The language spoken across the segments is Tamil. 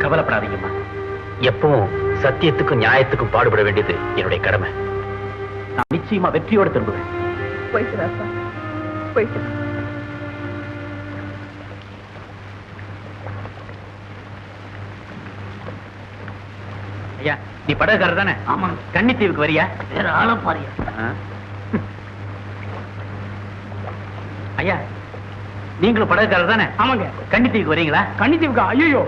கவலைப்படாதீங்கம்மா. எப்பவும் சத்தியத்துக்கும் நியாயத்துக்கும் பாடுபட வேண்டியது என்னுடைய கடமை. நான் நிச்சயமா வெற்றியோட திரும்புவேன். போயிட்டு போயிட்டு. ஐயா, நீ படகுக்காரர் தானே? ஆமாங்க. கன்னித்தீவுக்கு வரியா? வேற ஆள பாரியா? ஐயா, நீங்களும் படகுக்காரர் தானே? ஆமாங்க. கன்னித்தீவுக்கு வரீங்களா? கன்னித்தீவுக்கா? ஐயோ,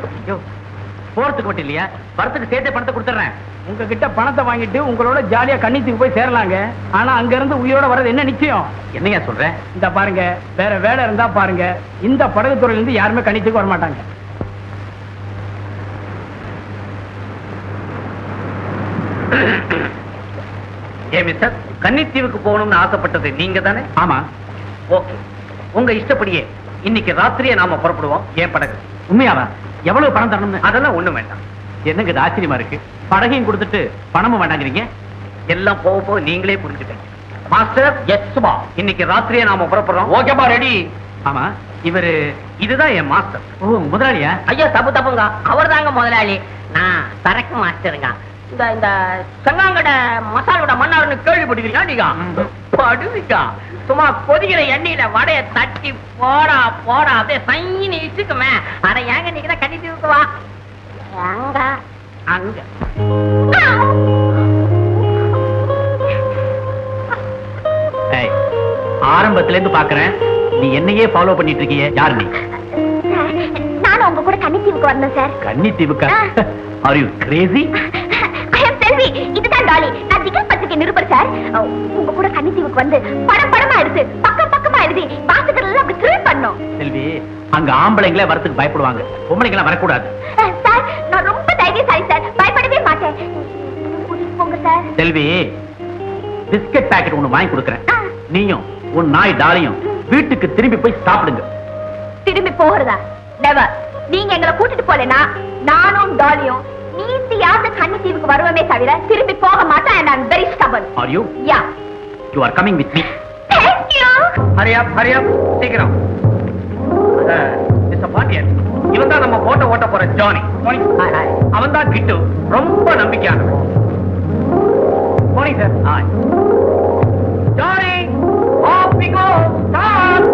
போறதுக்கு மட்டும் இல்லையா, வரத்துக்கு சேர்த்தே பணத்தை கொடுத்துறேன். உங்ககிட்ட பணத்தை வாங்கிட்டு உங்களோட ஜாலியா கன்னித்தீவுக்கு போய் சேரலாங்க. ஆனா அங்க இருந்து உயிரோட வர்றது என்ன நிச்சயம்? என்னையா சொல்ற? இந்த பாருங்க, வேற வேலை இருந்தா பாருங்க, இந்த படகு துறையில இருந்து யாருமே கன்னித்தீவுக்கு வர மாட்டாங்க. ஏ மிஸ்டர், கன்னித்தீவுக்கு போகணும்னு ஆசைப்பட்டது நீங்க தானே? ஆமா. ஓகே, உங்க இஷ்டப்படியே இன்னைக்கு ராத்திரியே நாம புறப்படுவோம். ஏன் படகு? உண்மையாவா? எவ்வளவு பணம் தரணும்னு? அதெல்லாம் ஒண்ணும் வேண்டாம். என்னங்க இது ஆச்சரியமா இருக்கு, படகையும் கொடுத்துட்டு பணமும் வேண்டாங்கிறீங்க. எல்லாம் போக போக நீங்களே புரிஞ்சுட்டீங்க. மாஸ்டர், எஸ் சுபா, இன்னைக்கு ராத்திரியே நாம புறப்படுறோம். ஓகேப்பா, ரெடி? ஆமா. இவரு இதுதான் என் மாஸ்டர். ஓ, முதலாளியா? ஐயோ, தப்புங்க, அவர் தாங்க முதலாளி. நான் சரக்கு மாஸ்டருங்க. இந்த செங்காங்கட மசாலோட மன்னார்னு கேள்விப்பட்டிருக்கீங்களா நீங்க? படுவிக்கா, சும்மா கொதிக்கிற எண்ணெயில வடைய தட்டி போடா அப்படியே சைன்னு இசுக்குமே. அட ஏங்க நீங்க தான் கன்னித்தீவுக்கு வா. அங்க அங்க ஆரம்பத்துல இருந்து பாக்குறேன், நீ என்னையே ஃபாலோ பண்ணிட்டு இருக்கிய. யார் நீ? நானும் உங்க கூட கன்னித்தீவுக்கு வரணும் சார். கன்னித்தீவுக்கா? Are you crazy? செல்வி, இதுதான் டாலி. நான் திகில் பத்திரிகை நிருபர் சார். உங்க கூட கன்னித்தீவுக்கு வந்து படமா எடுத்து பக்கமா எழுதி வாசகர்கள் எல்லாம் அப்படி த்ரில் பண்ணோம். செல்வி, அங்க ஆம்பளைங்களே வரத்துக்கு பயப்படுவாங்க, பொம்பளைங்க எல்லாம் வரக்கூடாது. சார், நான் ரொம்ப தைரியசாலி சார், பயப்படவே மாட்டேன். கூட்டிட்டு போங்க சார். செல்வி, பிஸ்கட் பாக்கெட் ஒண்ணு வாங்கி கொடுக்கறேன். நீயும் உன் நாய் டாலியும் வீட்டுக்கு திரும்பி போய் சாப்பிடுங்க. திரும்பி போகிறதா? நெவர். நீங்க எங்களை கூட்டிட்டு போலனா நானும் டாலியும் நீதியாக கன்னித்தீவுக்கு வருவமே தவிர திரும்பி போக மாட்டேன். And I'm very stubborn. Are you? Yeah. You are coming with me. Thank you. Hurry up, சீக்கிரம். மிஸ்டர் பாண்டியன், இவன் தான் நம்ம ஓட்ட போற ஜானி. அவன் தான் கிட்டு, ரொம்ப நம்பிக்கையானவன். Morning sir. Hi Johnny, off we go. Start.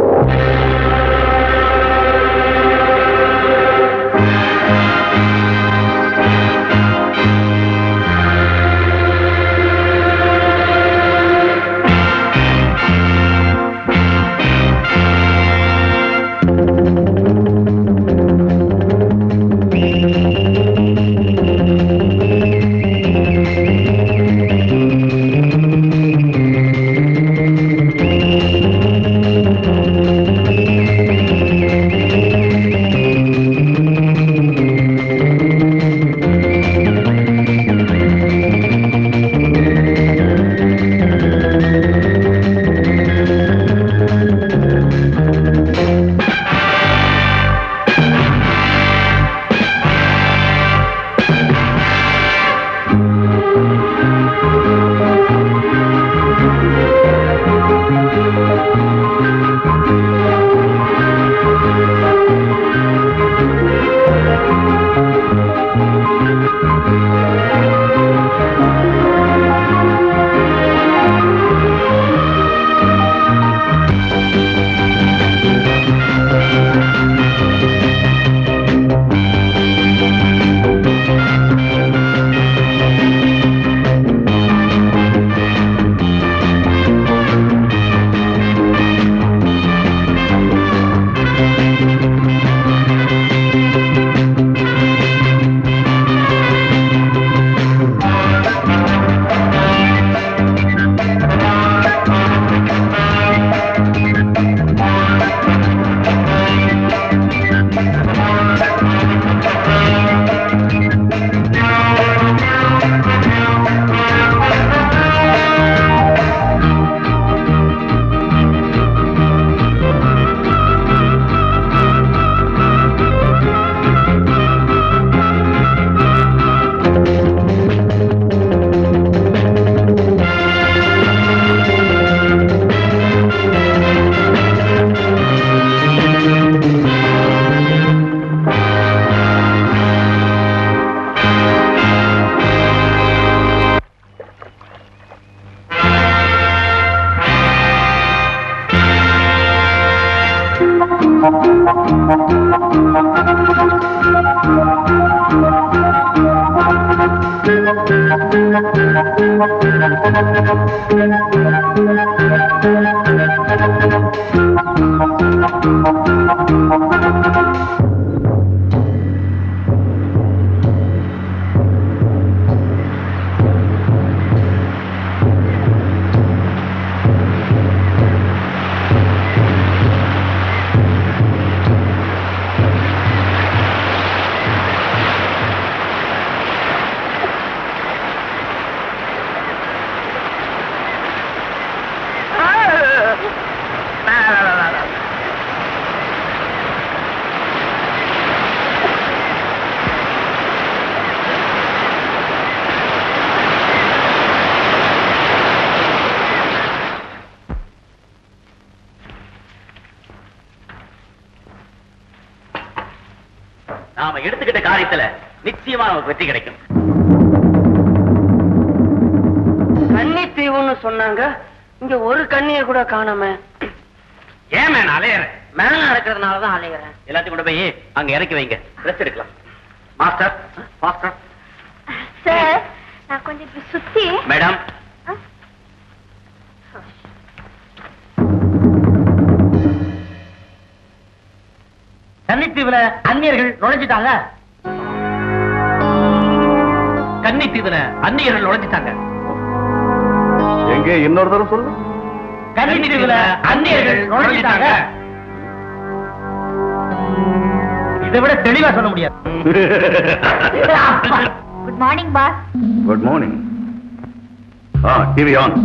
நாம எடுத்துக்கிட்ட காரியத்துல நிச்சயமா நமக்கு வெற்றி கிடைக்கும். கன்னி தீவுன்னு சொன்னாங்க, இங்க ஒரு கண்ணிய கூட காணாம. ஏன் மேன் அலையற? மேல நடக்கிறதுனாலதான் அலைகிறேன். எல்லாத்தையும் கொண்டு போய் அங்க இறக்கி வைங்க, ரெஸ்ட் எடுக்கலாம். Master, master. சார், நான் கொஞ்சம் இப்படி சுத்தி. மேடம், கன்னித்தீவுல அந்நியர்கள் நுழைஞ்சிட்டாங்க. கன்னித்தீவுல அந்நியர்கள் நுழைஞ்சிட்டாங்க. எங்கே இன்னொரு தடவை சொல்லு. கன்னித்தீவுல அந்நியர்கள் நுழைஞ்சிட்டாங்க. இதை விட தெளிவா சொல்ல முடியாது. Good morning boss. Good morning. TV on.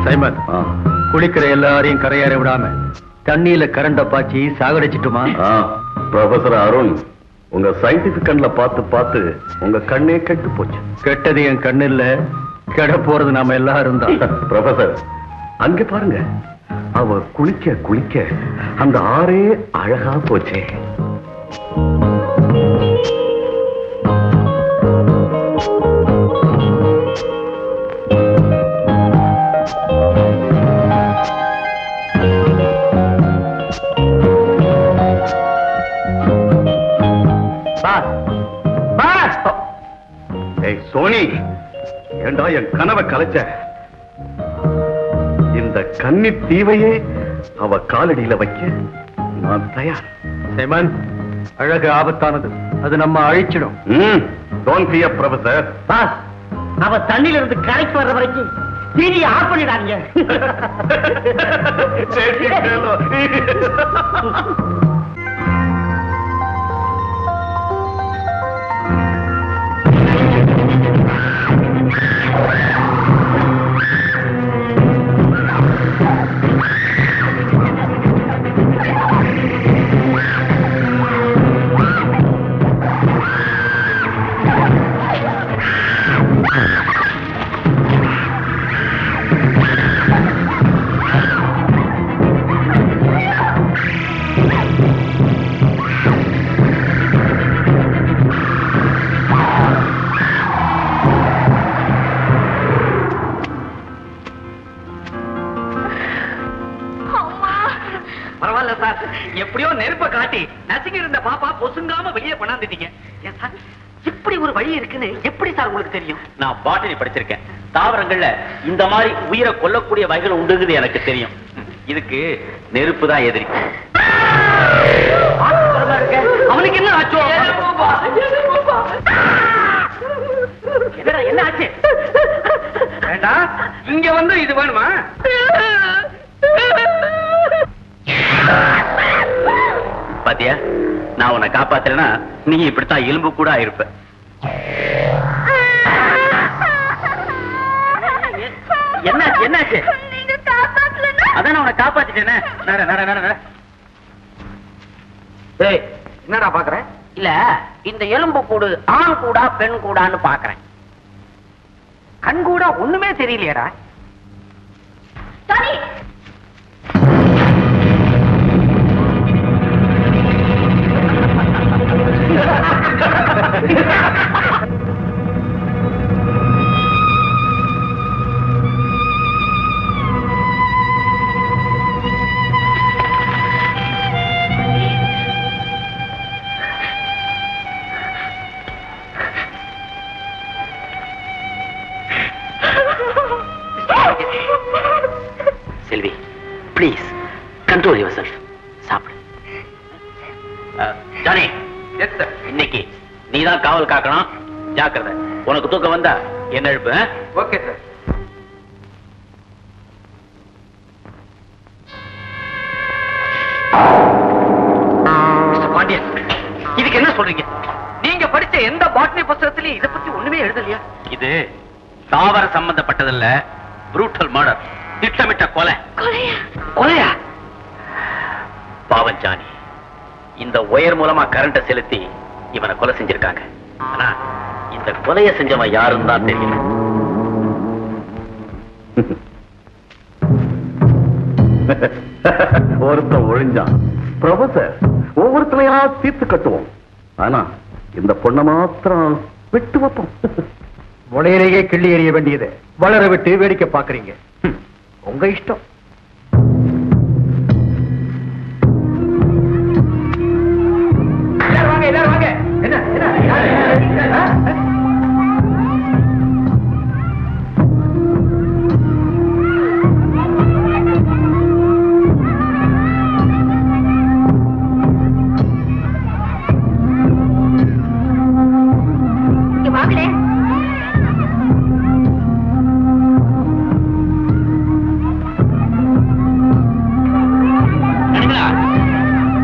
Simon, குளிக்கிற எல்லாரையும் கரையேற விடாம தண்ணியில கரண்ட பாய்ச்சி சாகடிச்சிட்டுமா? ப்ரொஃபசர் அருண், உங்க சயின்டிபிக் கண்ணுல பார்த்து பார்த்து உங்க கண்ணே கெட்டு போச்சு. கெட்டது என் கண்ணு இல்ல, கெட போறது நாம எல்லாரும் தான். ப்ரொஃபசர், அங்க பாருங்க, அவ குளிக்க குளிக்க அந்த ஆறே அழகா போச்சே. சோனி, ஏண்டா என் கனவை கலைச்ச? இந்த கன்னி தீவையே அவ காலடியில வைக்க நான் தயார். சைமன், அழகு ஆபத்தானது, அது நம்ம அழிச்சிடும். Don't fear professor. பாஸ், அவ தண்ணியில இருந்து கரைக்கு வர்ற வரைக்கும் டிவி ஆஃப் பண்ணிடாதீங்க. பரவாயில்ல சார், எப்படியோ நெருப்ப காட்டி நசுங்கி இருந்த பாப்பா பொசுங்காம வெளியே பண்ணாந்துட்டீங்க. ஏன் சார், இப்படி ஒரு வழி இருக்குன்னு எப்படி சார் உங்களுக்கு தெரியும்? நான் பாட்டனி படிச்சிருக்கேன். தாவரங்கள்ல இந்த மாதிரி உயிரை கொல்லக்கூடிய வகைகள் உண்டுங்குது எனக்கு தெரியும். இதுக்கு நெருப்பு தான் எதிரி. அவனுக்கு என்ன ஆச்சோ? என்ன ஆச்சு? வேண்டாம், இங்க வந்து இது வேணுமா? நான் உன்னை காப்பாத்துறேன்னா நீ இப்படித்தான் எலும்பு கூட ஆயிருப்ப. என்னாச்சு என்னாச்சு? நீங்க காப்பாத்தலனா அதான் உன்னை காப்பாத்திட்டேனே. நட நட நட நட. ஏய், என்னடா பாக்குற? இல்ல இந்த எலும்பு கூடு ஆண் கூடா பெண் கூடான்னு பாக்குறேன். கண் கூட ஒண்ணுமே தெரியலையடா. Danny Selvi, please control your self. சாப்பிடு. ஜானி, இன்னைக்கு நீதான் காவல் காக்கணும். ஜாக்கிரதை. உனக்கு தூக்கம் வந்தா என்ன எழுப்பு. Okay sir. பாண்டியன், இதுக்கு என்ன சொல்றீங்க? நீங்க படிச்ச எந்த பாட்னி புத்தகத்திலயும் இத பத்தி ஒண்ணுமே எழுதலையா? இது தாவர சம்பந்தப்பட்டதில்ல, புரூட்டல் மர்டர், திட்டமிட்ட கொலை. கொலையா? பாவம் ஜானி, இந்த ஒயர் மூலமா கரண்ட செலுத்தி இவனை கொலை செஞ்சிருக்காங்க. ஆனா இந்த கொலையை செஞ்சவன் யாருன்னு தான் தெரியல. ஒருத்தன் ஒழிஞ்சான். ப்ரொஃபசர், ஒவ்வொருத்தரையா தீர்த்து கட்டுவோம். ஆனா இந்த பொண்ணை மாத்திரம் விட்டு வைப்போம். முளையிலேயே கிள்ளி எறிய வேண்டியது வளர விட்டு வேடிக்கை பாக்குறீங்க. உங்க இஷ்டம். எல்லாரும் வாங்க, எல்லாரும் வாங்க. என்ன என்ன யாரு? இங்க வாங்களே.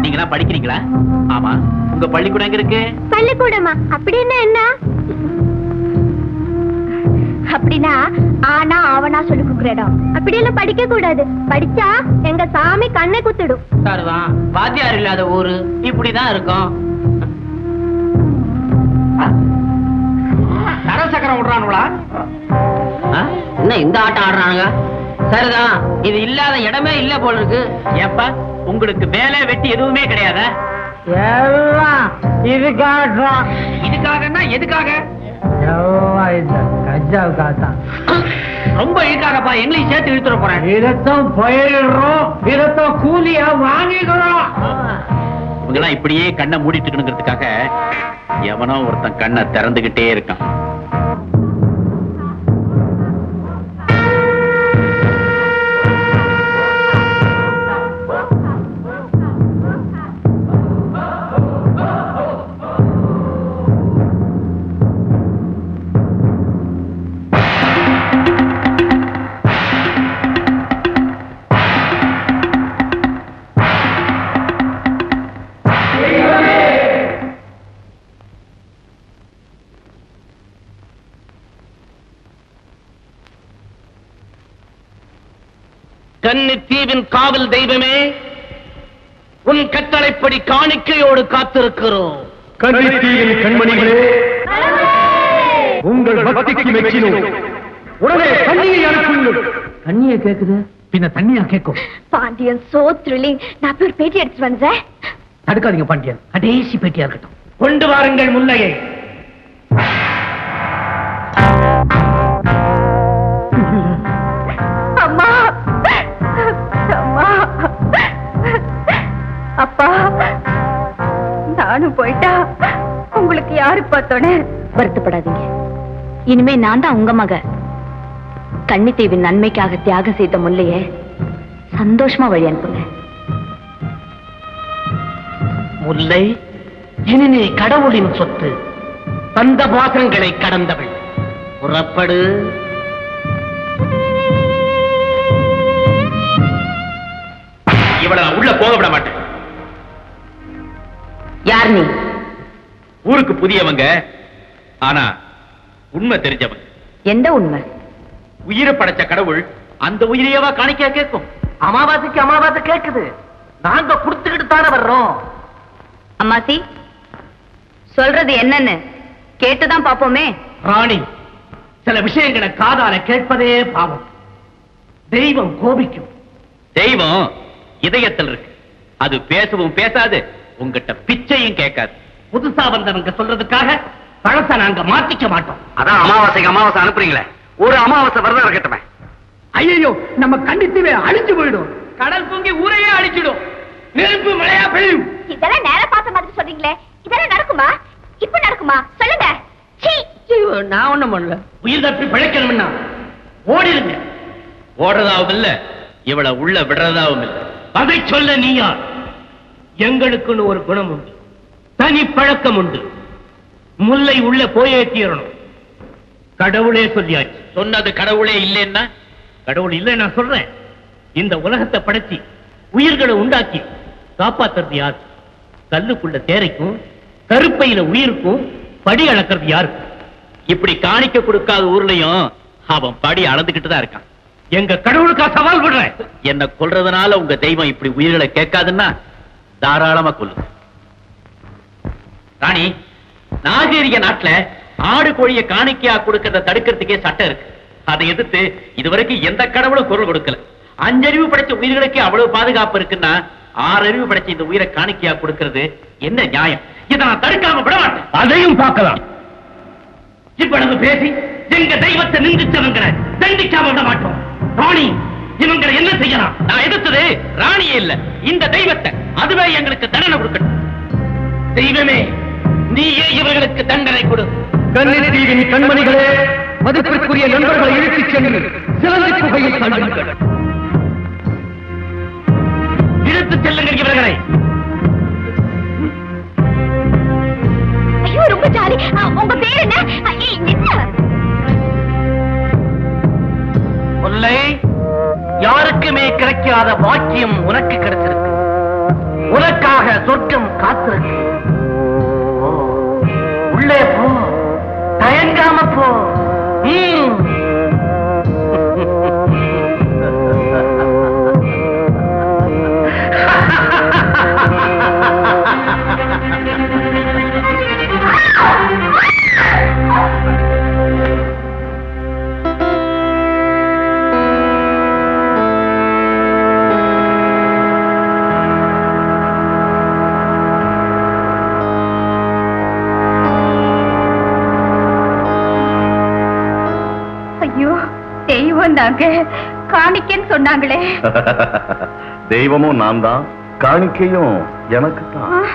நீங்களா படிக்கிறீங்களா? ஆமா. உங்க பள்ளிக்கூடம் எங்க இருக்கு? பள்ளிக்கூடமா? அப்படின்னா என்ன? அப்படின்னா ஆனா அவனா சொல்லி கொடுக்குற இடம். அப்படியெல்லாம் படிக்க கூடாது. படிச்சா எங்க சாமி கண்ணை குத்திடும். சரிதான், வாத்தியார் இல்லாத ஊரு இப்படிதான் இருக்கும். சக்கரம் விடுறானுங்களா? என்ன இந்த ஆட்டம் ஆடுறானுங்க? சரிதான், இது இல்லாத இடமே இல்ல போல இருக்கு. ஏப்பா, உங்களுக்கு வேலை வெட்டி எதுவுமே கிடையாதா? எல்லாம் இதுக்காகத்தான். இதுக்காகன்னா எதுக்காக? எல்லாம் இந்த கஞ்சாவுக்காகத்தான். ரொம்ப இழுக்காகப்பா, எங்களையும் சேர்த்து இழுத்துட போறேன். இதத்தான் பயிரிடுறோம், இதத்தான் கூலியா வாங்கிக்கிறோம். இவங்கெல்லாம் இப்படியே கண்ணை மூடிட்டு இருக்கணுங்கிறதுக்காக எவனோ ஒருத்தன் கண்ணை திறந்துகிட்டே இருக்கான். கன்னித்தீவின் காவல் தெய்வமே, உன் கட்டளைப்படி காணிக்கையோடு காத்திருக்கிறோம். கன்னித்தீவின் கண்மணிகளே, உங்கள் பக்திக்கு மெச்சினோம். உடனே தண்ணியை அனுப்புங்கள். தண்ணிய கேக்குது, பின்ன தண்ணியா கேட்கும். Pandian so thrilling. நான் போய் ஒரு பேட்டி எடுத்துட்டு வந்தேன். தடுக்காதீங்க பாண்டியன், கடைசி பேட்டியா இருக்கட்டும். கொண்டு வாருங்கள் முல்லையை. அம்மா அம்மா, அப்பா நானும் போயிட்டா உங்களுக்கு யாரு பார்த்தோன்னு வருத்தப்படாதீங்க. இனிமே நான் தான் உங்க மக. கன்னித்தீவின் நன்மைக்காக தியாகம் செய்த முல்லைய சந்தோஷமா வழி அனுப்புங்க. முல்லை, இனி நீ கடவுளின் சொத்து. பந்த பாசங்களை கடந்தவள். புறப்படு. இவளை நான் உள்ள போக விட மாட்டேன். யார் நீ? ஊருக்கு புதியவங்க, ஆனா உண்மை தெரிஞ்சவங்க. எந்த உண்மை? உயிரை படைச்ச கடவுள் அந்த உயிரையவா காணிக்க கேட்கும்? அமாவாசைக்கு அமாவாசை கேக்குது. நாங்க குடுத்துக்கிட்டு தானே வர்றோம். அம்மாசி, சொல்றது என்னன்னு கேட்டுதான் பாப்போமே. ராணி, சில விஷயங்களை காதால கேட்பதே பாவம். தெய்வம் கோபிக்கும். தெய்வம் இதயத்தில் இருக்கு. அது பேசவும் பேசாது, உங்ககிட்ட பிச்சையும் கேட்காது. புதுசா வந்தவங்க சொல்றதுக்காக பழச நாங்க மாத்திக்க மாட்டோம். அதான் அமாவாசைக்கு அமாவாசை அனுப்புறீங்களே, ஒரு அமாவாசை விரதம் இருக்கட்டுமே. ஐயோ, நம்ம கண்டித்துவே அழிஞ்சு போயிடும். கடல் பொங்கி ஊரையே அழிச்சிடும். நெருப்பு மழையா பெய்யும். இதெல்லாம் நேர பார்த்த மாதிரி சொல்றீங்களே, இதெல்லாம் நடக்குமா? இப்ப நடக்குமா? சொல்லுங்க. நான் ஒண்ணும் பண்ணல. உயிர் தப்பி பிழைக்கணும்னா ஓடிடுங்க. ஓடுறதாவும் இல்ல, இவளை உள்ள விடுறதாவும் இல்ல. அதை சொல்ல நீ யார்? எங்களுக்குன்னு ஒரு குணம் உண்டு, தனி பழக்கம் உண்டு. முல்லை உள்ள போயே தீரணும். கடவுளே சொல்லியாச்சு. சொன்னது கடவுளே இல்லைன்னா? கடவுள் இல்லை நான் சொல்றேன். இந்த உலகத்தை படைச்சி உயிர்களை உண்டாக்கி காப்பாத்துறது யார்? கல்லுக்குள்ள தேரைக்கும் கருப்பையில உயிருக்கும் படி அளக்கிறது யாரு? இப்படி காணிக்க கொடுக்காத ஊர்லயும் அவன் படி அளந்துகிட்டு தான் இருக்கான். எங்க கடவுளுக்கா சவால் விடுறேன். என்ன கொல்றதுனால உங்க தெய்வம் இப்படி உயிர்களை கேட்காதுன்னா தாராளமா கொல்லு. ராணி, நாகரிக நாட்டுல ஆடு கோழிய காணிக்கையா கொடுக்கறத தடுக்கிறதுக்கே சட்டம் இருக்கு. அதை எதிர்த்து இதுவரைக்கும் எந்த கடவுளும் குரல் கொடுக்கல. 5 அறிவு படைச்ச உயிர்களுக்கே அவ்வளவு பாதுகாப்பு இருக்குன்னா 6 அறிவு படைச்ச இந்த உயிரை காணிக்கையா கொடுக்கிறது என்ன நியாயம்? இதை நான் தடுக்காம விட மாட்டேன். அதையும் பார்க்கலாம். இவ்வளவு பேசி எங்க தெய்வத்தை நிந்திச்சவங்களை தண்டிக்காம விட மாட்டோம். ராணி, இவங்களை என்ன செய்யலாம்? நான் எதிர்த்தது ராணியே இல்ல, இந்த தெய்வத்தை. அதுவே எங்களுக்கு தண்டனை கொடுக்கணும். தெய்வமே, நீயே இவர்களுக்கு தண்டனை கொடு. கன்னித்தீவின் கண்மணிகளே, மதிப்பிற்குரிய நண்பர்களை இழுத்துச் சென்று சிலந்தி குகையில் தள்ளுங்கள். இழுத்துச் செல்லுங்கள் இவர்களை. ஐயோ, ரொம்ப ஜாலி. உங்க பேர் என்ன? என்ன? முல்லை, யாருக்குமே கிடைக்காத பாக்கியம் உனக்கு கிடைச்சிருக்கு. உனக்காக சொர்க்கம் காத்திருக்கு. போ, உள்ளே போ, தயங்காம போ. ஐயோ, தெய்வம் தாங்க காணிக்கன்னு சொன்னாங்களே. தெய்வமும் நான் தான், காணிக்கையும் எனக்கு தான்.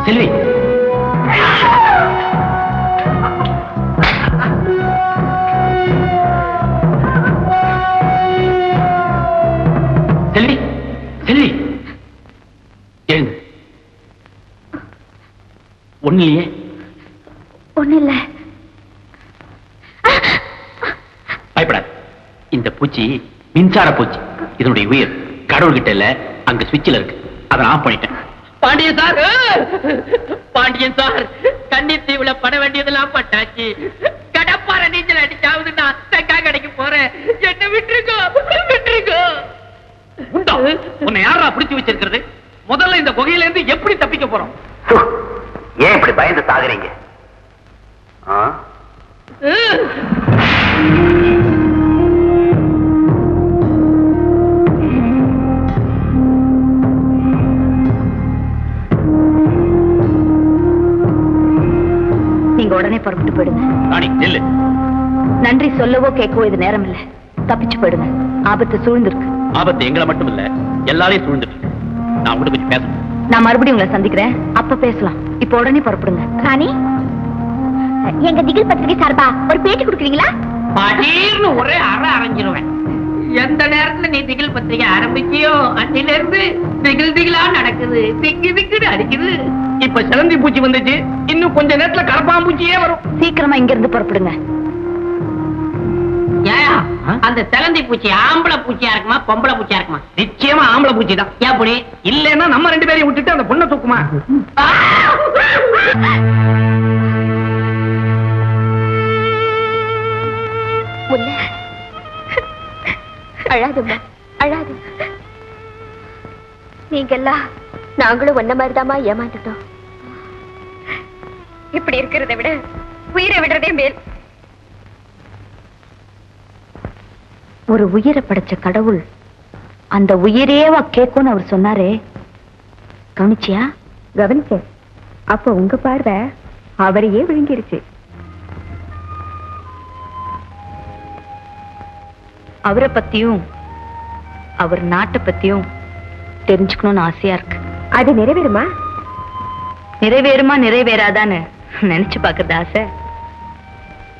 செல்வி, செல்வி, செல்வி, எழுந்து. ஒண்ணு இல்லையே? ஒண்ணு இல்ல. பயப்படாது. இந்த பூச்சி மின்சார பூச்சி. இதனுடைய உயிர் கடவுள்கிட்ட இல்ல, அங்க சுவிட்சில் இருக்கு. அதை ஆஃப் பண்ணிட்டேன். பாண்டியன் சார், பாண்டியன் சார், கன்னித்தீவுல பட வேண்டியதெல்லாம் பட்டாச்சு. கடப்பார நீச்சல் அடிச்சாவது நான் தக்கா கடைக்கு போறேன். என்ன விட்டுருக்கோ, விட்டுருக்கோ. உண்டா? உன்னை யாரா பிடிச்சு வச்சிருக்கிறது? முதல்ல இந்த குகையில இருந்து எப்படி தப்பிக்க போறோம்? ஏன் இப்படி பயந்து சாகுறீங்க? நீங்க உடனே புறப்பட்டு போயிடுங்க. ராணி நெல்லு. நன்றி சொல்லவோ கேட்கவோ இது நேரம் இல்ல. தப்பிச்சு போயிடுங்க. ஆபத்து சூழ்ந்திருக்கு. ஆபத்து எங்களை மட்டும் இல்ல, எல்லாரையும் சூழ்ந்துட்டு இருக்கு. நான் உங்ககிட்ட கொஞ்சம் பேசணும். நான் மறுபடியும் உங்களை சந்திக்கிறேன். அப்ப பேசலாம். இப்ப உடனே புறப்படுங்க. ராணி, எங்க திகில் பத்திரிகை சார்பா ஒரு பேட்டி கொடுக்குறீங்களா? படீர்னு ஒரே அரைஞ்சிருவேன். எந்த நேரத்துல நீ திகில் பத்திரிகை ஆரம்பிச்சியோ அன்னில இருந்து திகில் திகிலா நடக்குது. திக்கு திக்குன்னு அடிக்குது. இப்ப சிலந்தி பூச்சி வந்துச்சு, இன்னும் கொஞ்ச நேரத்துல கரப்பாம்பூச்சியே வரும். சீக்கிரமா இங்க இருந்து புறப்படுங்க. ஏன் அந்த சிலந்தி பூச்சி ஆம்பளை பூச்சியா இருக்குமா பொம்பளை பூச்சியா இருக்குமா? நிச்சயமா ஆம்பளை பூச்சி தான். எப்படி? இல்லன்னா நம்ம ரெண்டு பேரையும் விட்டுட்டு அந்த பொண்ணை தூக்குமா? அழாதுமா, அழாது. நீங்கெல்லாம் நாங்களும் ஒன்ன மாதிரிதாமா ஏமாந்துட்டோம். இப்படி இருக்கிறத விட உயிரை விடுறதே மேல். ஒரு உயிரை படைச்ச கடவுள் அந்த உயிரேவா கேட்கும்னு அவர் சொன்னாரே, கவனிச்சியா? கவனிச்ச. அப்ப உங்க பார்வை அவரையே விழுங்கிருச்சு. அவரை பத்தியும் அவர் நாட்டை பத்தியும் தெரிஞ்சுக்கணும்னு ஆசையா இருக்கு. அது நிறைவேறுமா? நிறைவேறுமா நிறைவேறாதான்னு நினைச்சு பாக்குறது ஆசை.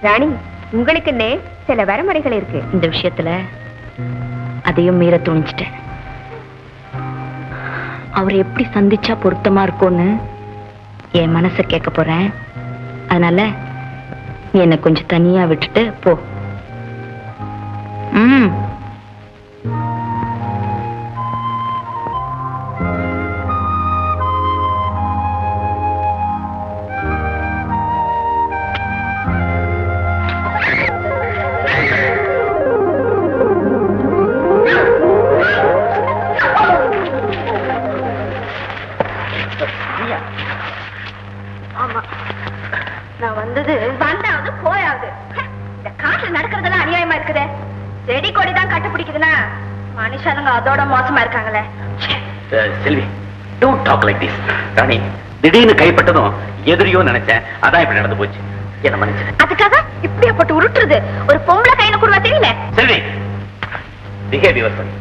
ராணி, உங்களுக்குன்னே சில வரமுறைகள் இருக்கு. இந்த விஷயத்துல அதையும் மீற துணிச்சிட்டேன். அவர் எப்படி சந்திச்சா பொருத்தமா இருக்கும்னு என் மனச கேட்க போறேன். அதனால நீ என்ன கொஞ்சம் தனியா விட்டுட்டு போ. செடி கொடி தான் கட்டு பிடிக்குதுன்னா மனுஷனுங்க அதோட மோசமா இருக்காங்களே. செல்வி, டோன்ட் டாக் லைக் திஸ். ராணி, திடீர்னு கைப்பட்டதும் எதிரியோ நினைச்சேன், அதான் இப்படி நடந்து போச்சு. என்ன மன்னிச்சு. அதுக்காக இப்படியா போட்டு உருட்டுறது? ஒரு பொம்பளை கையில கூடுவா தெரியல. செல்வி, பிஹேவ் யுவர்.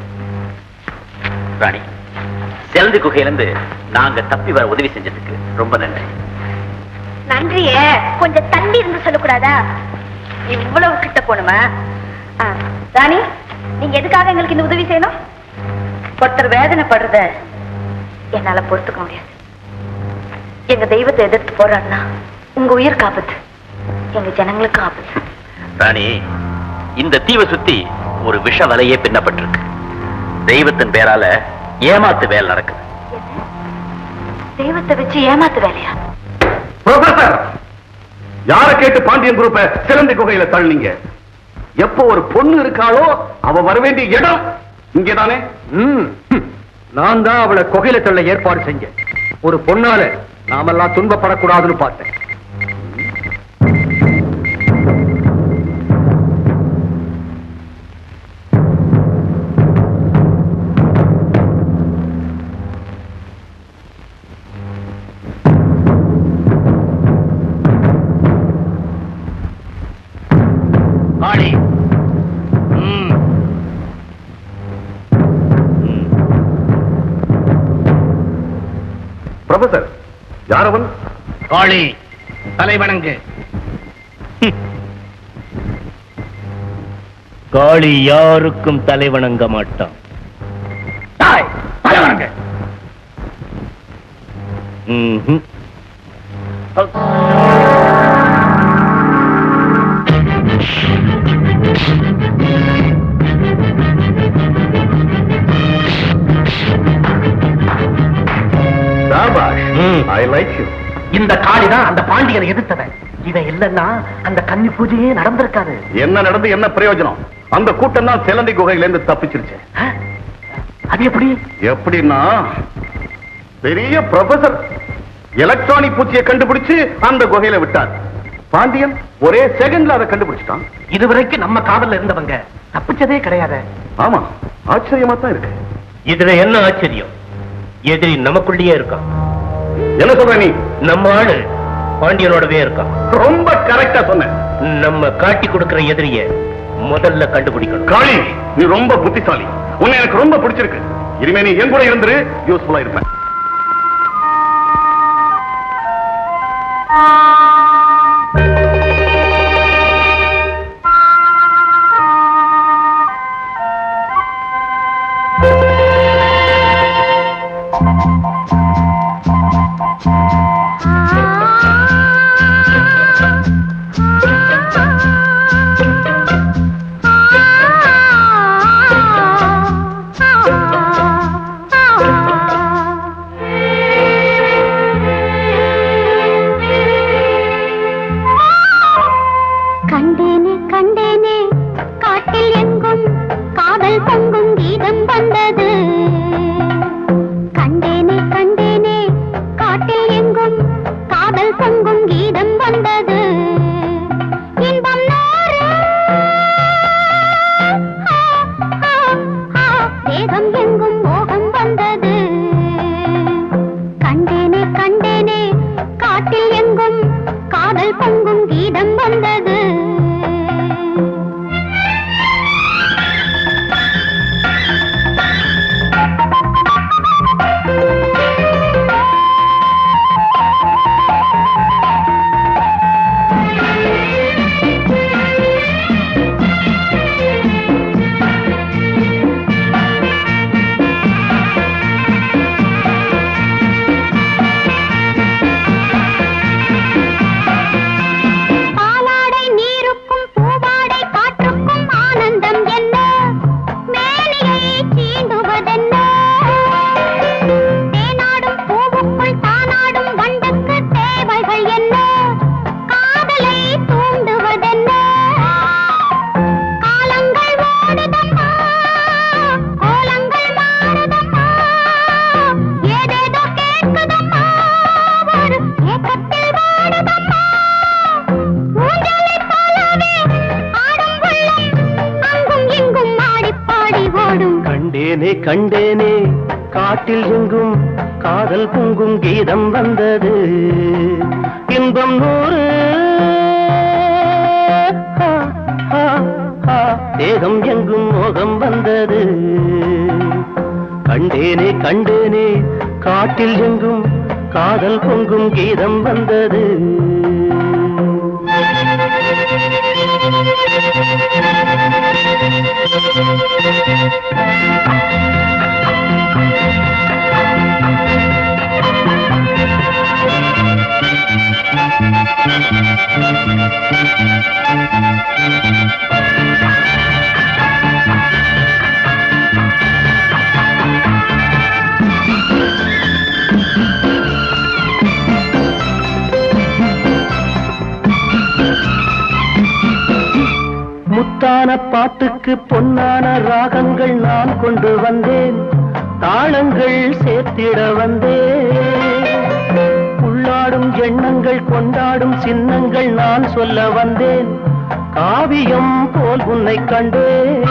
ராணி, செல்வி குகையிலிருந்து நாங்க தப்பி வர உதவி செஞ்சதுக்கு ரொம்ப நன்றி. நன்றிய கொஞ்சம் தள்ளி இருந்து சொல்லக்கூடாதா? இவ்வளவு கிட்ட போணுமா? ராணி, நீங்க எதுக்காக எங்களுக்கு இந்த உதவி செய்யணும்? ஒருத்தர் வேதனைப்படுறத என்னால பொறுத்துக்க முடியாது. எங்க தெய்வத்தை எதிர்த்து போறான்னா உங்க உயிர் ஆபத்து, எங்க ஜனங்களுக்கு ஆபத்து. ராணி, இந்த தீவை சுத்தி ஒரு விஷ வலையே பின்னப்பட்டிருக்கு. தெய்வத்தின் பேரால ஏமாத்து வேலை நடக்குது. தெய்வத்தை வச்சு ஏமாத்து வேலையா? ப்ரொஃபசர், யார கேட்டு பாண்டியன் குரூப்பை சிலந்தி குகையில தள்ளினீங்க? எப்போ ஒரு பொண்ணு இருக்காளோ அவ வர வேண்டிய இடம் இங்கேதானே? நான் தான் அவளை குகையில தள்ள ஏற்பாடு செஞ்சேன். ஒரு பொண்ணால நாமெல்லாம் துன்பப்படக்கூடாதுன்னு பார்த்தேன். ப்ரொஃபசர், யாரவன்? காளி, தலைவணங்கு. காளி யாருக்கும் தலைவணங்க மாட்டான். தலைவணங்கு. I like you. இந்த காளிதான் அந்த பாண்டியனை எதிர்த்தவன். இவன் இல்லன்னா அந்த கன்னி பூஜையே நடந்திருக்காது. என்ன நடந்து என்ன பிரயோஜனம்? அந்த கூட்டம் தான் சிலந்தி குகையிலிருந்து தப்பிச்சிருச்சு. அது எப்படி? எப்படின்னா, பெரிய ப்ரொஃபசர் எலக்ட்ரானிக் பூச்சியை கண்டுபிடிச்சு அந்த குகையில விட்டார். பாண்டியன் ஒரே செகண்ட்ல அதை கண்டுபிடிச்சிட்டான். இதுவரைக்கும் நம்ம காவல்ல இருந்தவங்க தப்பிச்சதே கிடையாது. ஆமா, ஆச்சரியமா தான் இருக்கு. இதுல என்ன ஆச்சரியம்? எதிரி நமக்குள்ளேயே இருக்கான். என்ன சொல்ற நீ? நம்ம ஆளு பாண்டியனோடவே இருக்கான். ரொம்ப கரெக்டா சொன்ன. நம்ம காட்டி கொடுக்கிற எதிரிய முதல்ல கண்டுபிடிக்கணும். காளி, நீ ரொம்ப புத்திசாலி. உன்னை எனக்கு ரொம்ப பிடிச்சிருக்கு. இனிமே நீ என் கூட இருந்துரு, யூஸ்ஃபுல்லா இருப்பேன். கண்டேனே கண்டேனே காட்டில் எங்கும் காதல் பொங்கும் கீதம் வந்தது இன்பம் நூறு தேகம் எங்கும் மோகம் வந்தது கண்டேனே கண்டேனே காட்டில் எங்கும் காதல் பொங்கும் கீதம் வந்தது முத்தான பாட்டுக்கு பொன்னான ராகங்கள் நான் கொண்டு வந்தேன் தாளங்கள் சேர்த்திட வந்தேன் உள்ளாடும் எண்ணங்கள் கொண்டாடும் சின்னங்கள் நான் சொல்ல வந்தேன் காவியம் போல் உன்னை கண்டேன்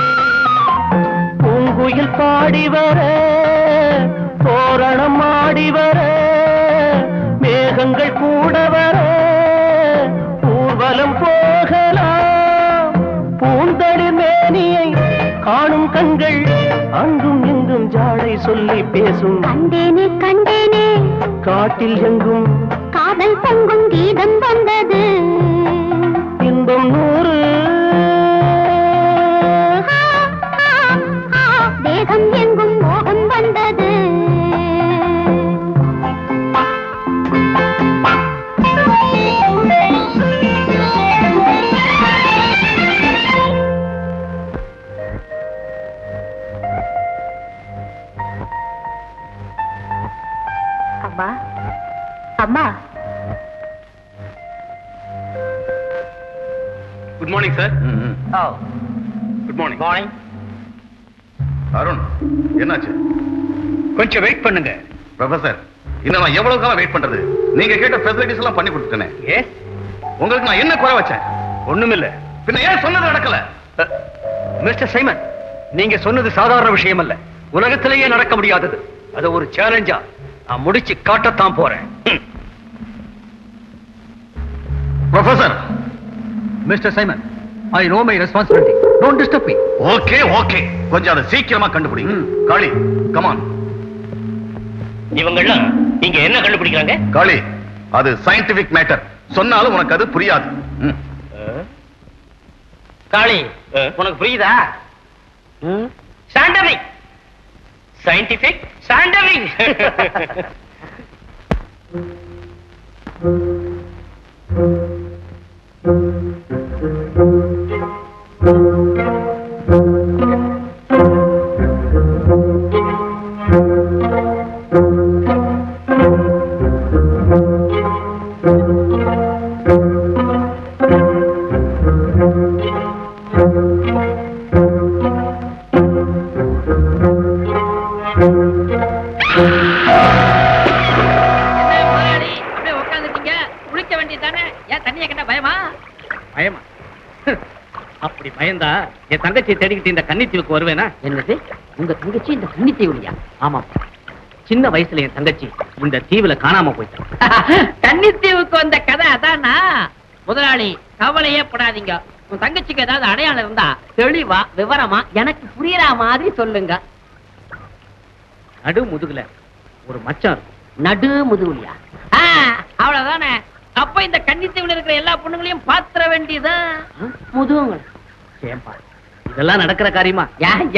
பூங்குயில் பாடி வர தோரணம் ஆடி வர மேகங்கள் கூட வர ஊர்வலம் போகலாம் பூந்தளி மேனியை காணும் கண்கள் அங்கும் இங்கும் ஜாடை சொல்லி பேசும் கண்டேனே கண்டேனே காட்டில் எங்கும் காதல் பொங்கும் கீதம் வந்தது இன்பம் நூறு தேகம் எங்கும் மோகம் வந்தது அம்மா அம்மா good morning sir. Good morning. Morning. Arun, என்னாச்சு? கொஞ்சம் வெயிட் பண்ணுங்க. ப்ரொஃபசர், இன்னும் நான் எவ்வளவு காலம் வெயிட் பண்றது? நீங்க கேட்ட ஃபெசிலிட்டிஸ் எல்லாம் பண்ணி கொடுத்துட்டேனே. எஸ். உங்களுக்கு நான் என்ன குறை வச்சேன்? ஒண்ணுமில்ல. பின்ன ஏன் சொன்னது நடக்கல? மிஸ்டர் சைமன், நீங்க சொன்னது சாதாரண விஷயம் அல்ல, உலகத்திலேயே நடக்க முடியாதது. அது ஒரு சேலஞ்சா நான் முடிச்சு காட்டத்தான் போறேன். Professor. Mister Simon, I know my responsibility. Don't disturb me. Okay okay, கொஞ்சம் அதை சீக்கிரமா கண்டுபிடிங்க. காளி, கம் ஆன். இவங்கெல்லாம் நீங்க என்ன கண்டுபிடிக்கிறாங்க? காளி, அது சயின்டிபிக் மேட்டர். சொன்னாலும் உனக்கு அது புரியாது. காளி, உனக்கு புரியுதா? Sandwich, scientific sandwich. அப்படி பயந்தா என் தங்கச்சியை தேடிக்கிட்டு இந்த கன்னித்தீவுக்கு வருவேனா? என்னது, உங்க தங்கச்சி இந்த கன்னித்தீவுலையா? ஆமா, சின்ன வயசுல என் தங்கச்சி இந்த தீவுல காணாம போயிட்டான். கன்னித்தீவுக்கு வந்த கதை அதானா? முதலாளி, கவலையே படாதீங்க. உன் தங்கச்சிக்கு ஏதாவது அடையாளம் இருந்தா தெளிவா விவரமா எனக்கு புரியற மாதிரி சொல்லுங்க. நடு முதுகுல ஒரு மச்சம் இருக்கும். நடு முதுகுலியா? அவ்வளவுதானே. அப்ப இந்த கன்னித்தீவுல இருக்கிற எல்லா பொண்ணுங்களையும் பாத்திர வேண்டியதான். முதுகுங்க. ஏன்பா இதெல்லாம் நடக்கிற காரியமா?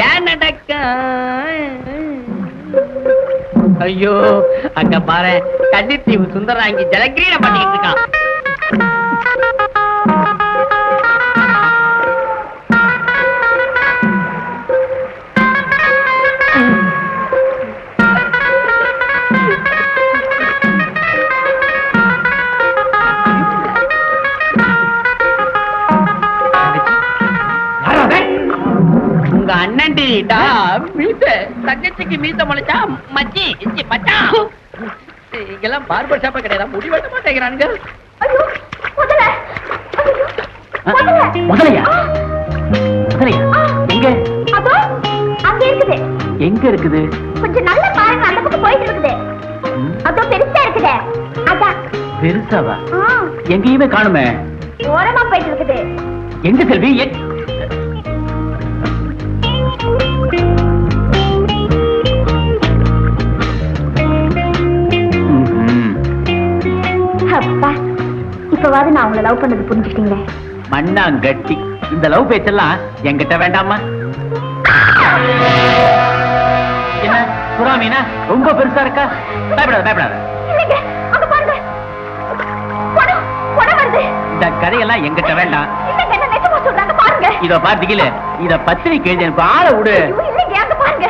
ஏன் நடக்க? ஐயோ, அங்க பாரு, கன்னித்தீவு சுந்தராங்கி ஜலக்கிரீட பண்ணிட்டு இருக்கான். உங்க அண்ணன்டா மீச, தங்கச்சிக்கு மீச முளைச்சா மச்சி இஞ்சி மச்சான். இங்கெல்லாம் பார்பர் ஷாப்பா கிடையாது, முடி வெட்ட மாட்டேங்கிறானுங்க. முதலையா? எங்க? அங்க இருக்குது. எங்க இருக்குது? கொஞ்சம் நல்ல பாருங்க, அந்த பக்கம் போயிட்டு இருக்குது. அதோ பெருசா இருக்குதே, அதான். பெருசாவா? எங்கேயுமே காணுமே. ஓரமா போயிட்டு இருக்குது. எங்க செல்வி? அப்பா, இப்பவாது நான் உங்களை லவ் பண்ணது புரிஞ்சுக்கிட்டீங்களே. மண்ணாங்கட்டி, இந்த லவ் பேச்செல்லாம் என்கிட்ட வேண்டாமா? என்ன சுறாமீனா ரொம்ப பெருசா இருக்கா? பயப்படாத பயப்படாத. இல்லைங்க, அங்க பாருங்க, குடம் குடம் வருது. இந்த கதையெல்லாம் என்கிட்ட வேண்டாம். இல்லைங்க, என்ன நிஜமா சொல்றாங்க பாருங்க. இத பாத்தீங்களே, இத பத்திரிக்கை எழுதி எனக்கு ஆள விடு. ஐயோ, இல்லைங்க, அங்க பாருங்க.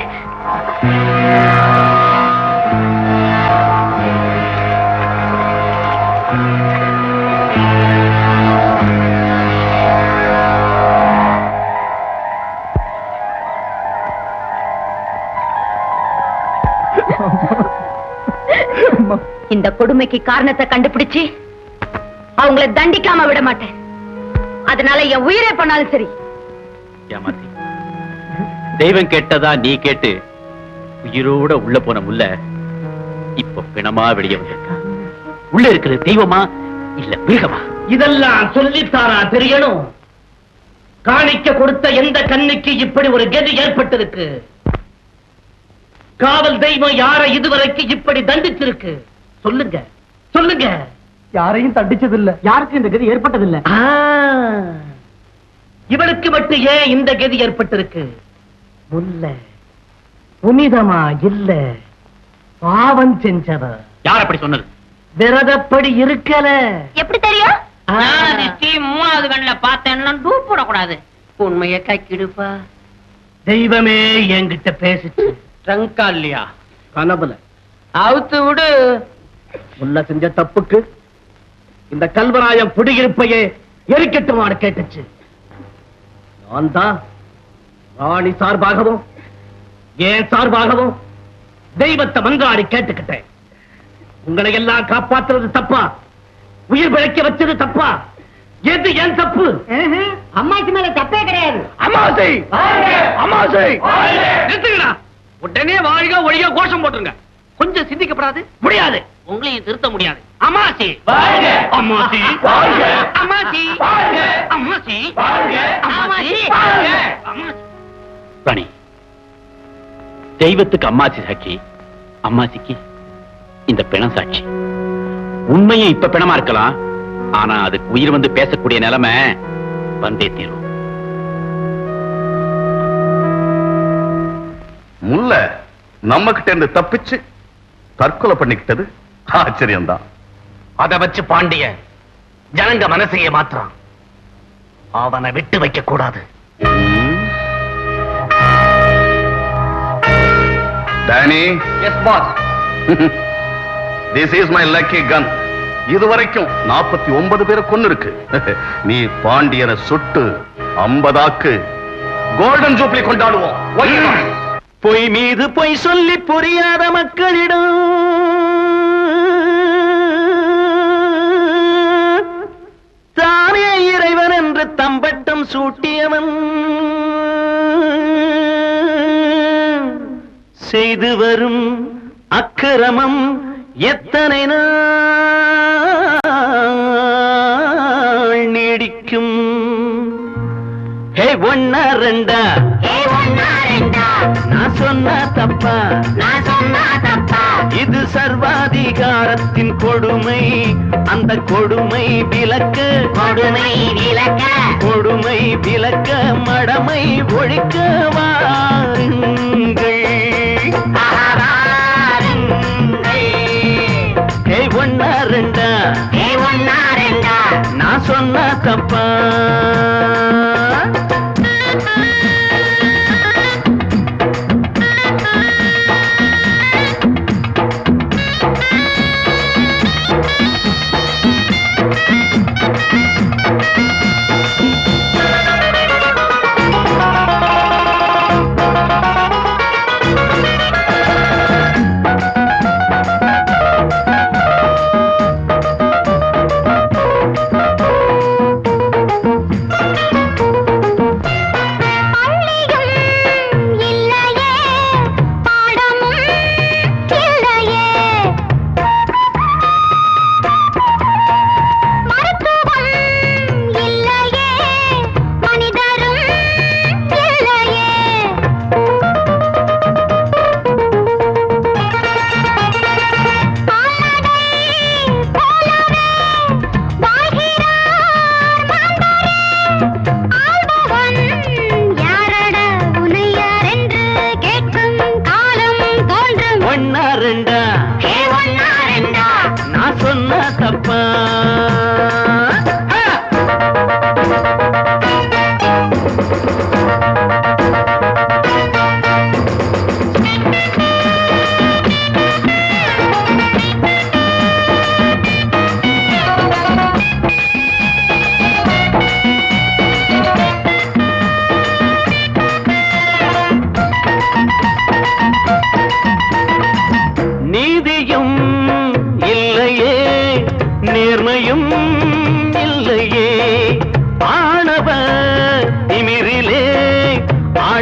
இந்த கொடுமைக்கு காரணத்தை கண்டுபிடிச்சு அவங்கள தண்டிக்காம விட மாட்டேன். அதனால என் உயிரே பண்ணாலும் சரி. ஏமாத்தி தெய்வம் கேட்டதா நீ கேட்டு உயிரோட உள்ள போன முல்ல இப்ப பிணமா வெளியே வந்திருக்கா. உள்ள இருக்கிறது தெய்வமா இல்ல மிருகமா? இதெல்லாம் சொல்லித்தாரா தெரியணும்? காணிக்க கொடுத்த எந்த கண்ணுக்கு இப்படி ஒரு கதி ஏற்பட்டிருக்கு? காவல் தெய்வம் யாரை இதுவரைக்கும் இப்படி தண்டிச்சிருக்கு? சொல்லுங்க சொல்லுங்க. யாரையும் தண்டிச்சதில்ல, யாருக்கும் இந்த கதி ஏற்பட்டதில்ல. இவளுக்கு மட்டும் ஏன் இந்த கதி ஏற்பட்டிருக்கு? முல்ல புனிதமா இல்ல, பாவம் செஞ்சவ. யார் அப்படி சொன்னது? விரதப்படி இருக்கல. எப்படி தெரியும்? மூணாவது கண்ணுல பார்த்தேன்னா டூப் போடக்கூடாது. உண்மைய கைக்கிடுப்பா. தெய்வமே என்கிட்ட பேசிச்சு. ட்ரங்கா இல்லையா? கனவுல. அவுத்து விடு. முல்ல செஞ்ச தப்புக்கு இந்த கல்வராயம் குடியிருப்பையே எரிக்கட்டுமாறு கேட்டுச்சு. நான் தான் ராணி சார்பாகவும் ஏன் சார்பாகவும் தெய்வத்தை மன்றாடி கேட்டுக்கிட்டேன். உங்களை எல்லாம் காப்பாற்றுறது தப்பா, உயிர் பிழைக்க வச்சது தப்பா? எது ஏன் தப்பு? அம்மாச்சி மேல தப்பே கிடையாது. அமாசை அமாசை நிறுத்துங்களா. உடனே வாழ்க ஒழிக கோஷம் போட்டுருங்க. கொஞ்சம் சிந்திக்கப்படாது? முடியாது. உங்களையும் திருத்த முடியாது. அமாசி அமாசி அமாசி அமாசி அமாசி. ராணி, தெய்வத்துக்கு அம்மாசி சாட்சி, அம்மாசிக்கு இந்த பிணம் சாட்சி. உண்மையை இப்ப பிணமா இருக்கலாம், ஆனா அதுக்கு உயிர் வந்து பேசக்கூடிய நிலைமை வந்தே தீரும். முல்ல நம்ம கிட்ட இருந்து தப்பிச்சு தற்கொலை பண்ணிக்கிட்டது ஆச்சரியம்தான். அதை வச்சு பாண்டிய ஜனங்க மனசையே மாற்றான். அவனை விட்டு வைக்க கூடாது. Danny, yes boss. This is my lucky gun. இதுவரைக்கும் 49 பேரை கொன்னு இருக்கு. நீ பாண்டியனை சுட்டு 50 கோல்டன் ஜூப்ளி கொண்டாடுவோம். பொய் மீது பொய் சொல்லி புரியாத மக்களிடம் தானே இறைவன் என்று தம்பட்டம் சூட்டியவன் செய்து வரும் அக்கிரமம் எத்தனை நாள் நீடிக்கும்? ஹே ஒன்னா ரெண்டா, நான் சொன்னா தப்பா, இது சர்வாதிகாரத்தின் கொடுமை. அந்த கொடுமை விலக்க, கொடுமை விலக்க மடமை ஒழிக்க வாருங்கள். ஒன்னா ரெண்டா, நான் சொன்னா தப்பா.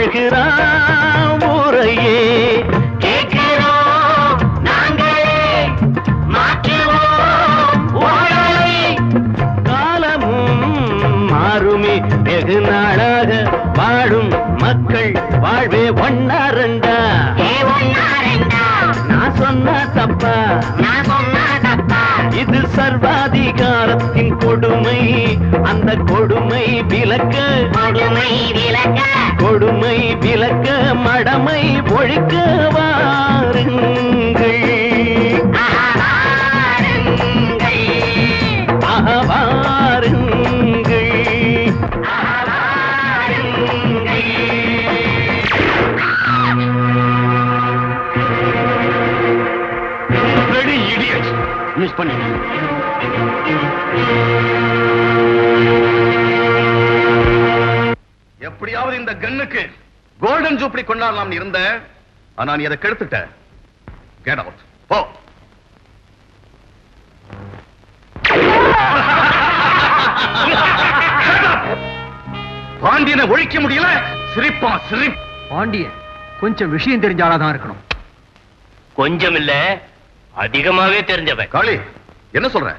கேட்கிறான் ஊரையே கேட்கிறோம் நாங்களே மாற்றுவோம் ஊழலை. காலமும் மாறுமே வெகு நாளாக வாழும் மக்கள் வாழ்வே ஒன்னாரண்டா. நான் சொன்ன தப்பா இது சர்வாதிகாரத்தின் கொடுமை. அந்த கொடுமை விலக்க கொடுமை விலக்க மடமை ஒழிக்க வாருங்கள் வாருங்கள். மிஸ் பண்ணி எப்படியாவது இந்த கன்னுக்கு கோல்டன் ஜூப்ளி கொண்டாடலாம் இருந்த, ஆனா நீ அதை கெடுத்துட்ட. கெட் அவுட் போ. பாண்டியனை ஒழிக்க முடியல. சிரிப்பா சிரிப். பாண்டியன் கொஞ்சம் விஷயம் தெரிஞ்சாலாதான் இருக்கணும். கொஞ்சம் இல்ல, அதிகமாவே தெரிஞ்சவன். காளி, என்ன சொல்ற?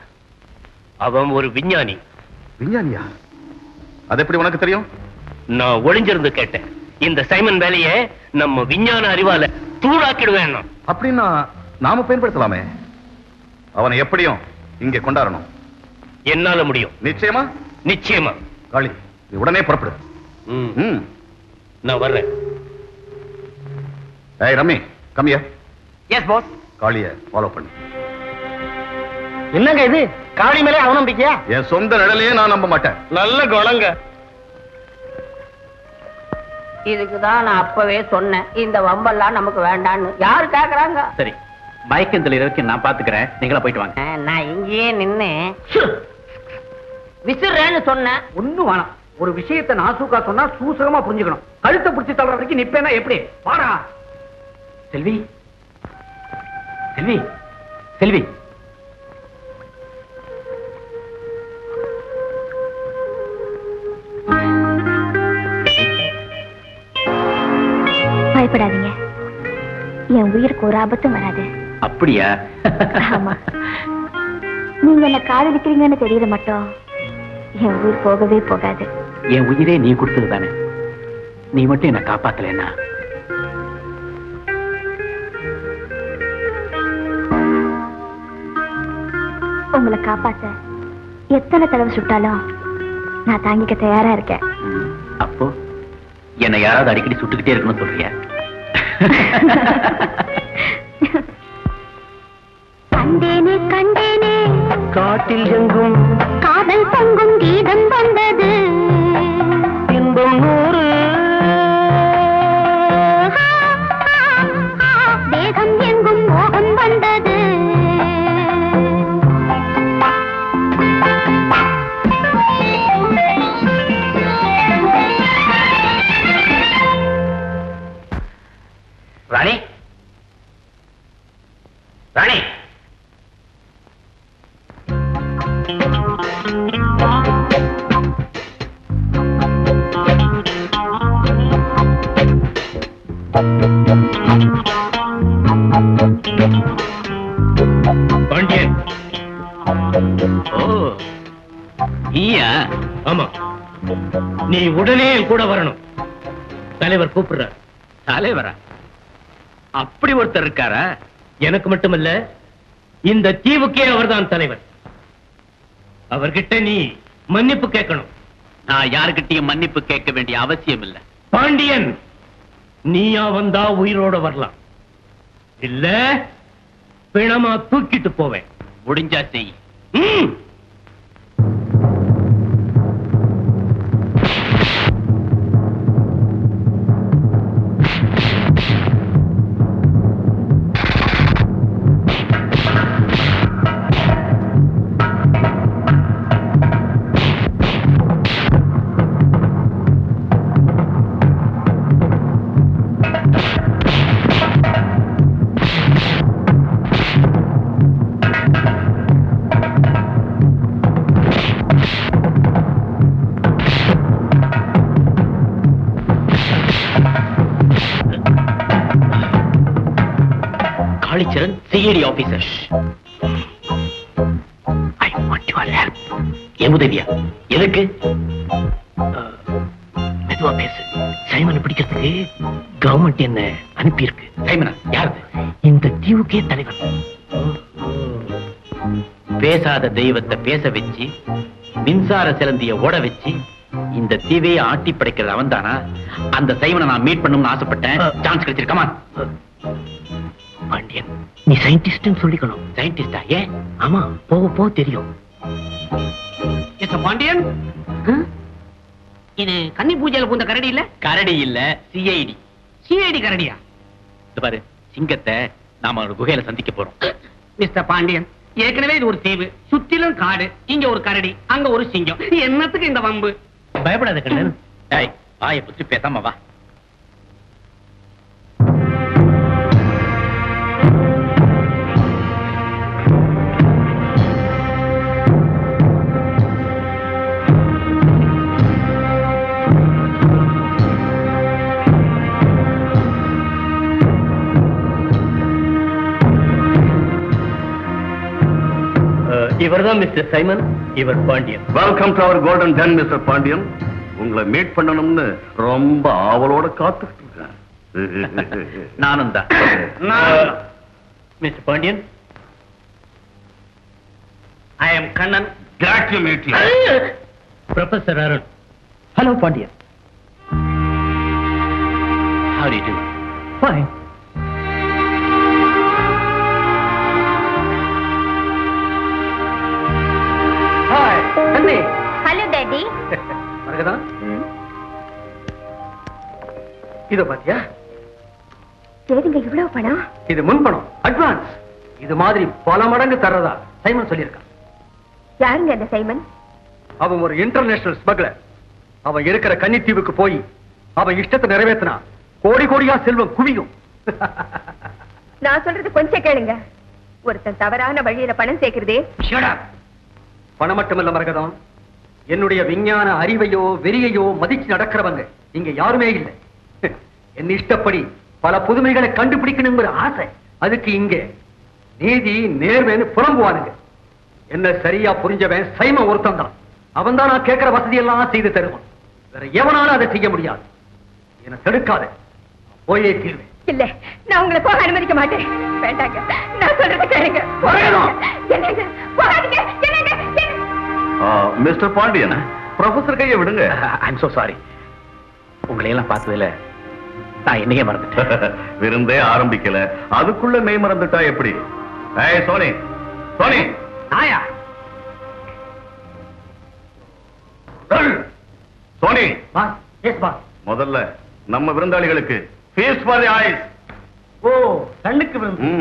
அவன் ஒரு விஞ்ஞானி. விஞ்ஞானியா? அது எப்படி உனக்கு தெரியும்? நான் ஒளிஞ்சிருந்து கேட்டேன். இந்த சைமன் வேலையை நம்ம விஞ்ஞான அறிவால தூளாக்கிடுவேன். அப்படின்னா நாம பயன்படுத்தலாமே. அவனை எப்படியும் இங்கே கொண்டாடணும். என்னால முடியும். நிச்சயமா? நிச்சயமா. காளி, நீ உடனே புறப்படு. நான் வர்றேன். ஏய் Rummy, come here. Yes boss. காளிய ஃபாலோ பண்ணு. என்னங்க இது? காளி மேலே அவநம்பிக்கையா? என் சொந்த நிழலையே நான் நம்ப மாட்டேன். நல்ல குணங்க. இதுக்குதான் நான் அப்பவே சொன்னேன், இந்த வம்பெல்லாம் நமக்கு வேண்டான்னு. யாரு கேக்குறாங்க? சரி, மயக்கம் தெளிறதுக்கு நான் பாத்துக்கிறேன். நீங்களா போயிட்டு வாங்க. நான் இங்கேயே நின்னு விசிறேன்னு சொன்னேன். ஒண்ணும் வேணாம். ஒரு விஷயத்தை நாசூக்கா சொன்னா சூசகமா புரிஞ்சுக்கணும். கழுத்தை பிடிச்சி தள்ளுற வரைக்கும் நிப்பேனா எப்படி? வாடா செல்வி. செல்வி, செல்வி. பயப்படாதீங்க, என் உயிருக்கு ஒரு ஆபத்தும் வராது. அப்படியா? ஆமா, நீங்க என்ன காதலிக்கிறீங்கன்னு தெரியல மட்டும் என் உயிர் போகவே போகாது. என் உயிரே நீ கொடுத்தது தானே. நீ மட்டும் என்ன காப்பாத்தலன்னா உங்களை காப்பாத்த எத்தனை தடவை சுட்டாலும் நான் தாங்கிக்க தயாரா இருக்கேன். அப்போ என்னை யாராவது அடிக்கடி சுட்டுக்கிட்டே இருக்கணும்னு சொல்றியா? கண்டேனே கண்டேனே காட்டில் எங்கும் காதல் பொங்கும் கீதம் வந்தது. இன்பம் நூறு தேகம் எங்கும் மோகம் வந்தது. ராணி, ராணி. பாண்டியன். ஓ, நீயா? ஆமா, நீ உடனே என் கூட வரணும். தலைவர் கூப்பிடுறார். தலைவரா? அப்படி ஒருத்தர் இருக்காரா? எனக்கு மட்டுமல்ல, இந்த தீவுக்கே அவர்தான் தலைவர். அவர்கிட்ட நீ மன்னிப்பு கேட்கணும். நான் யாருக்கிட்டையும் மன்னிப்பு கேட்க வேண்டிய அவசியம் இல்லை. பாண்டியன், நீயா வந்தா உயிரோட வரலாம், இல்ல பிணமா தூக்கிட்டு போவேன். முடிஞ்சா செய். ம். Kalicharan CID officer. I want your help. என் உதவியா? எதுக்கு? மெதுவா பேசு. சைமனை பிடிக்கிறதுக்கு கவர்மெண்ட் என்ன அனுப்பியிருக்கு. சைமனா யாரு? இந்த தீவுக்கே தலைவர். பேசாத தெய்வத்தை பேச வச்சு, மின்சார சிலந்திய ஓட வச்சு இந்த தீவையை ஆட்டி படைக்கிறது அவன் தானா? அந்த சைமனை நான் மீட் பண்ணணும்னு ஆசைப்பட்டேன். சான்ஸ் கிடைச்சிருக்கமா? பாண்டியன், நீ சயின்டிஸ்ட் சொல்லிக்கணும். சயின்டிஸ்டா? ஏன்? ஆமா, போக போக தெரியும். பாண்டியன், இது கன்னி பூஜையில பூந்த கரடி இல்ல? கரடி இல்ல, சிஐடி. சிஐடி கரடியா? இது பாரு, சிங்கத்தை நாம ஒரு குகையில சந்திக்க போறோம். மிஸ்டர் பாண்டியன், ஏற்கனவே இது ஒரு தீவு, சுத்திலும் காடு, இங்க ஒரு கரடி, அங்க ஒரு சிங்கம். என்னத்துக்கு இந்த வம்பு? பயப்படாத கண்ணன். டேய், வாயை புத்தி பேசாம வா. இவர்தான் மிஸ்டர் சைமன், இவர் Pandian. Welcome to our golden den mister Pandian. உங்களை மீட் பண்ணணும்னு ரொம்ப ஆவலோட காத்துக்கிட்டு இருக்கேன். நானும் தான். Mister Pandian, I am Kannan. Glad to meet you. Professor Arun. Hello Pandian. How do you do? Fine. Hi தம்பி. Hello daddy. மரகதா, இத பாத்தியா? சரிங்க, இவ்வளவு பணம்? இது முன்பணம், அட்வான்ஸ். இது மாதிரி பல மடங்கு தர்றதா சைமன் சொல்லியிருக்கான். யாருங்க அந்த சைமன்? அவன் ஒரு இன்டர்நேஷனல் ஸ்மக்லர். அவன் இருக்கிற கன்னித்தீவுக்கு போய் அவன் இஷ்டத்தை நிறைவேற்றினா கோடி கோடியா செல்வம் குவியும். நான் சொல்றது கொஞ்சம் கேளுங்க. ஒருத்தன் தவறான வழியில பணம் சேர்க்கிறதே. பணம் மட்டுமல்ல மரகதம், என்னுடைய விஞ்ஞான அறிவையோ வெறியையோ மதிச்சு நடக்கிறவங்க இங்க யாருமே இல்லை. என் இஷ்டப்படி பல புதுமைகளை கண்டுபிடிக்கணுங்கிற ஆசை. அதுக்கு இங்க நீதி நேர்மைன்னு புலம்புவானுங்க. என்ன சரியா புரிஞ்சவன் சைமன் ஒருத்தன் தான். அவன் தான் நான் கேட்கிற வசதியெல்லாம் செய்து தருவான். வேற எவனாலும் அதை செய்ய முடியாது. என்னை தடுக்காத, போயே தீர்வேன். இல்ல, நான் உங்களை போக அனுமதிக்க மாட்டேன். வேண்டாங்க, நான் சொல்றது கேளுங்க. என்னங்க, போகாதீங்க. என்னங்க, மிஸ்டர் பாண்டியன், ப்ரொஃபசர் கையை விடுங்க. I'm so sorry. உங்களை எல்லாம் பார்த்ததுல நான் என்னையே மறந்துட்டேன். விருந்தே ஆரம்பிக்கல, அதுக்குள்ள மெய் மறந்துட்டா எப்படி? ஏய் சோனி, சோனி. நாயா? Sony, boss, yes boss. முதல்ல நம்ம விருந்தாளிகளுக்கு ஃபீஸ்ட் ஃபார் தி ஐஸ். ஓ, கண்ணுக்கு விருந்து.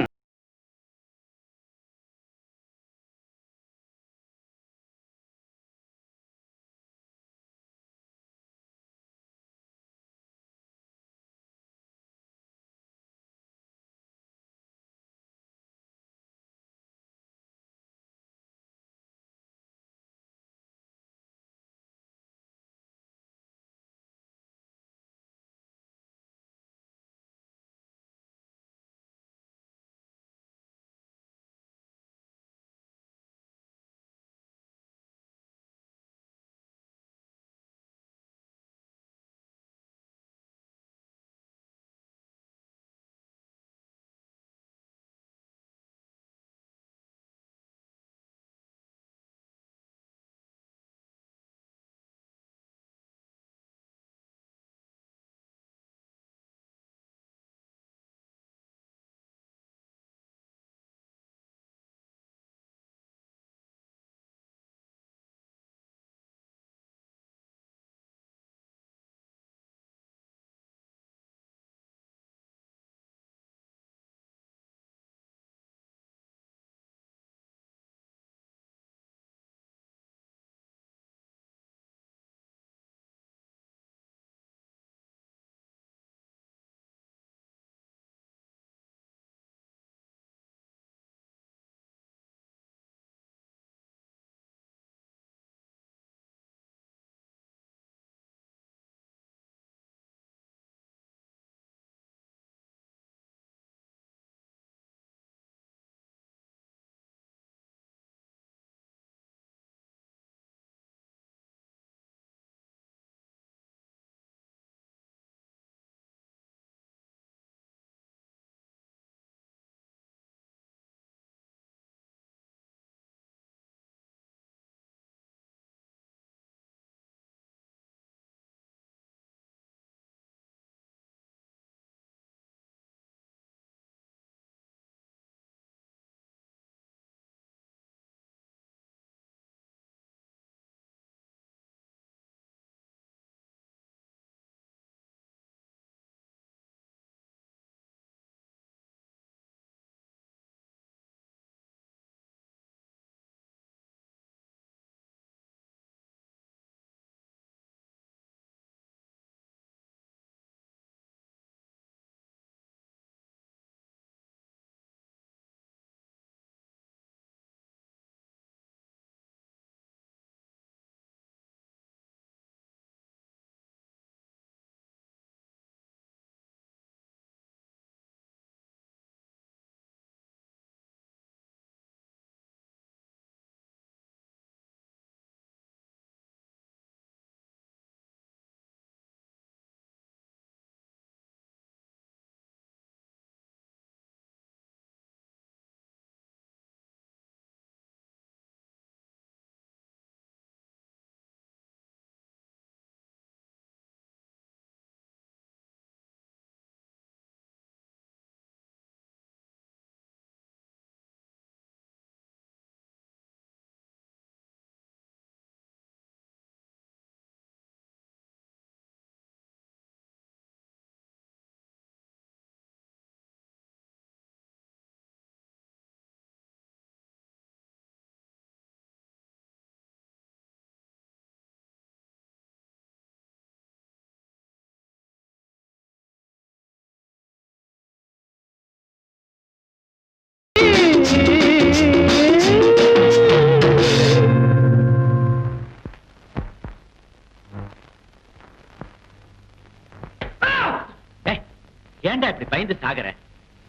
ஏன்டா இப்படி பயந்து சாகுற?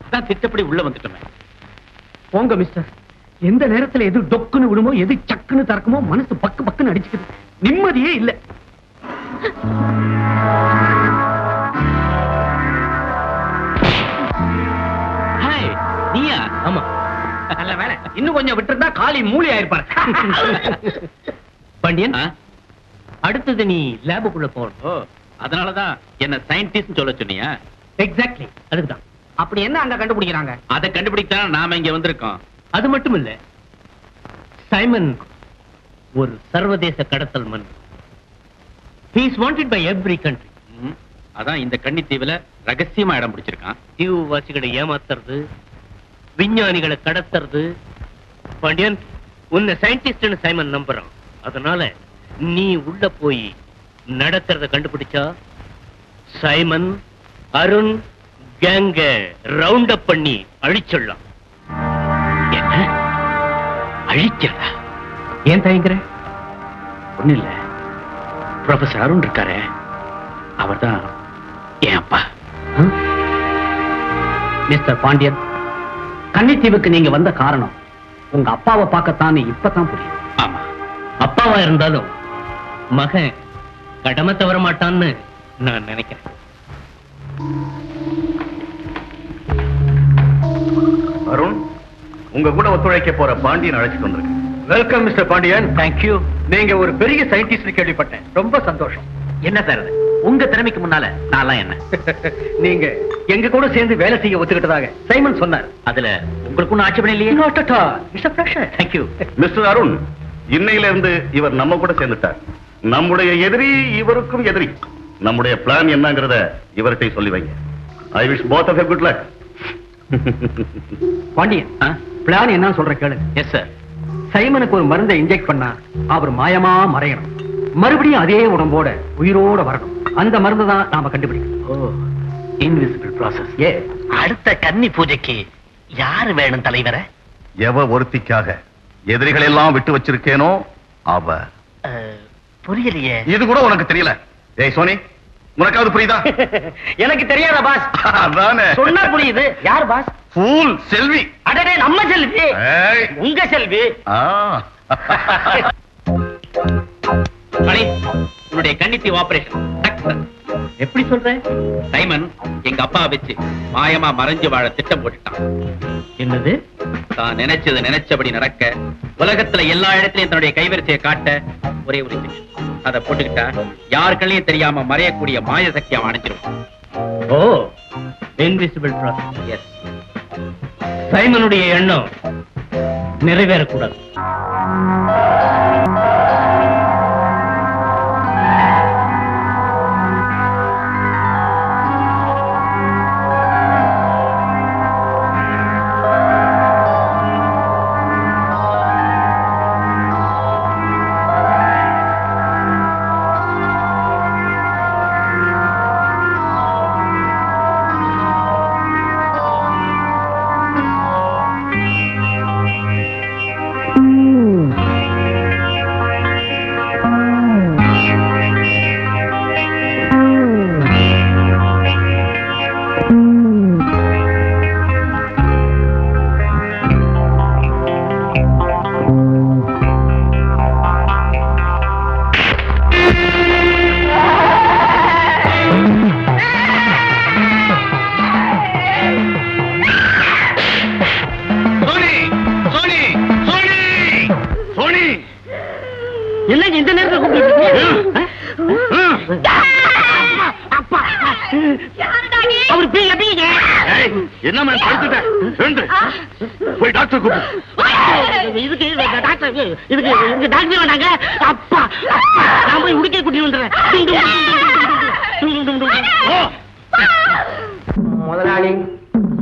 அதான் திட்டப்படி உள்ள வந்துட்டோமே. போங்க மிஸ்டர். எந்த நேரத்துல எது டொக்குன்னு விடுமோ, எது சக்குன்னு திறக்குமோ மனசு பக்கு பக்குன்னு அடிச்சுக்குது. நிம்மதியே இல்ல. ஹாய், நீயா? ஆமா. நல்ல வேலை, இன்னும் கொஞ்சம் விட்டுருந்தா காலி மூலி ஆயிருப்பாரு. பாண்டியன், ஆ? அடுத்தது நீ லேபுக்குள்ள போகணும். ஓ, அதனாலதான் என்ன சயின்டிஸ்ட் சொல்ல சொன்னியா? எக்ஸாக்ட்லி. அதுக்குதான். அப்படி என்ன அங்க கண்டுபிடிக்கிறாங்க? அதை கண்டுபிடித்தான் நாம இங்க வந்திருக்கோம். அது மட்டும் இல்ல, சைமன் ஒரு சர்வதேச கடத்தல் மன். He is wanted by every country. ம், அதான் இந்த கன்னித்தீவுல ரகசியமா இடம் பிடிச்சிருக்கான். தீவுவாசிகளை ஏமாத்துறது, விஞ்ஞானிகளை கடத்துறது. பாண்டியன், உன்னை சயின்டிஸ்ட்னு சைமன் நம்புறான். அதனால நீ உள்ள போய் நடக்கிறத கண்டுபிடிச்சா சைமன், அருண் கேங்க ரவுண்ட் அப் பண்ணி அழிச்சிடலாம். என்ன அழிக்கிறதா? ஏன் தயங்குற? ஒண்ணு இல்ல, ப்ரொஃபசர் அருண் இருக்காரு, அவர்தான் என் அப்பா. மிஸ்டர் பாண்டியன், கன்னித்தீவுக்கு நீங்க வந்த காரணம் உங்க அப்பாவை பார்க்கத்தான் இப்பதான் புரியும். ஆமா, அப்பாவா இருந்தாலும் மகன் கடமை தவற மாட்டான்னு நான் நினைக்கிறேன். அருண், உங்க கூட ஒத்துழைக்க போற பாண்டியன் அழைச்சிட்டு வந்திருக்கேன். Welcome mister Pandian. தேங்க்யூ. நீங்க ஒரு பெரிய சயின்டிஸ்ட் கேள்விப்பட்டேன். ரொம்ப சந்தோஷம். என்ன சார் இது? உங்க திறமைக்கு முன்னால நான்லாம் என்ன? நீங்க எங்க கூட சேர்ந்து வேலை செய்ய ஒத்துக்கிட்டதாக சைமன் சொன்னார். அதுல உங்களுக்கு ஒன்னும் ஆட்சேபணம் இல்லையே? Not at all. It's a pleasure. Thank you. Mister Arun, இன்னையில இருந்து இவர் நம்ம கூட சேர்ந்துட்டார். நம்முடைய எதிரி இவருக்கும் எதிரி. நம்முடைய பிளான் என்னங்கறத இவர்கிட்ட சொல்லி வைங்க. I wish both of you good luck. Pandian, plan என்ன சொல்ற கேளுங்க. Yes sir. சைமனுக்கு ஒரு மருந்தை இன்ஜெக்ட் பண்ணா அவர் மாயமா மறையணும். மறுபடியும் அதே உடம்போட உயிரோட வரணும். அந்த மருந்து தான் நாம கண்டுபிடிக்கணும். ஓ, இன்விசிபிள் ப்ராசஸ். ஏ, அடுத்த கன்னி பூஜைக்கு யாரு வேணும் தலைவரை? எவ ஒருத்திக்காக எதிரிகள் எல்லாம் விட்டு வச்சிருக்கேனோ அவ. புரியலையே. இது கூட உனக்கு தெரியல? ஏய் சோனி, உனக்காவது புரியுதா? எனக்கு தெரியாத பாஸ். அதானே சொன்னா புரியுது. யார் பாஸ்? ஃபூல் செல்வி. அடடே, நம்ம செல்வி. ஏய். உங்க செல்வி. ஆ. மணி, உன்னுடைய கன்னித்தீவு ஆபரேஷன் சக்சஸ். எப்படி சொல்ற? சைமன் எங்க அப்பா வச்சு மாயமா மறைஞ்சு வாழ திட்டம் போட்டுட்டான். என்னது? தான் நினைச்சது நினைச்சபடி நடக்க, உலகத்துல எல்லா இடத்திலையும் தன்னுடைய கைவரிசையை காட்ட ஒரே ஒரு இன்ஜெக்ஷன். அதை போட்டுக்கிட்டா யாருக்களையும் தெரியாம மறையக்கூடிய மாய சக்தி அவன் அடைஞ்சிருவான். ஓ, இன்விசிபிள் ப்ராசஸ். எஸ். சைமனுடைய எண்ணம் நிறைவேறக்கூடாது. என்னங்க இந்த நேரத்துல கூப்பிட்டு அவர் என்ன மேம் படுத்துட்டேன். போய் டாக்டர் கூப்பிடு. இதுக்கு டாக்டர் இதுக்கு டாக்டர் வேண்டாங்க. அப்பா நான் போய் உடுக்கை குட்டி வந்துடுறேன். முதலாளி,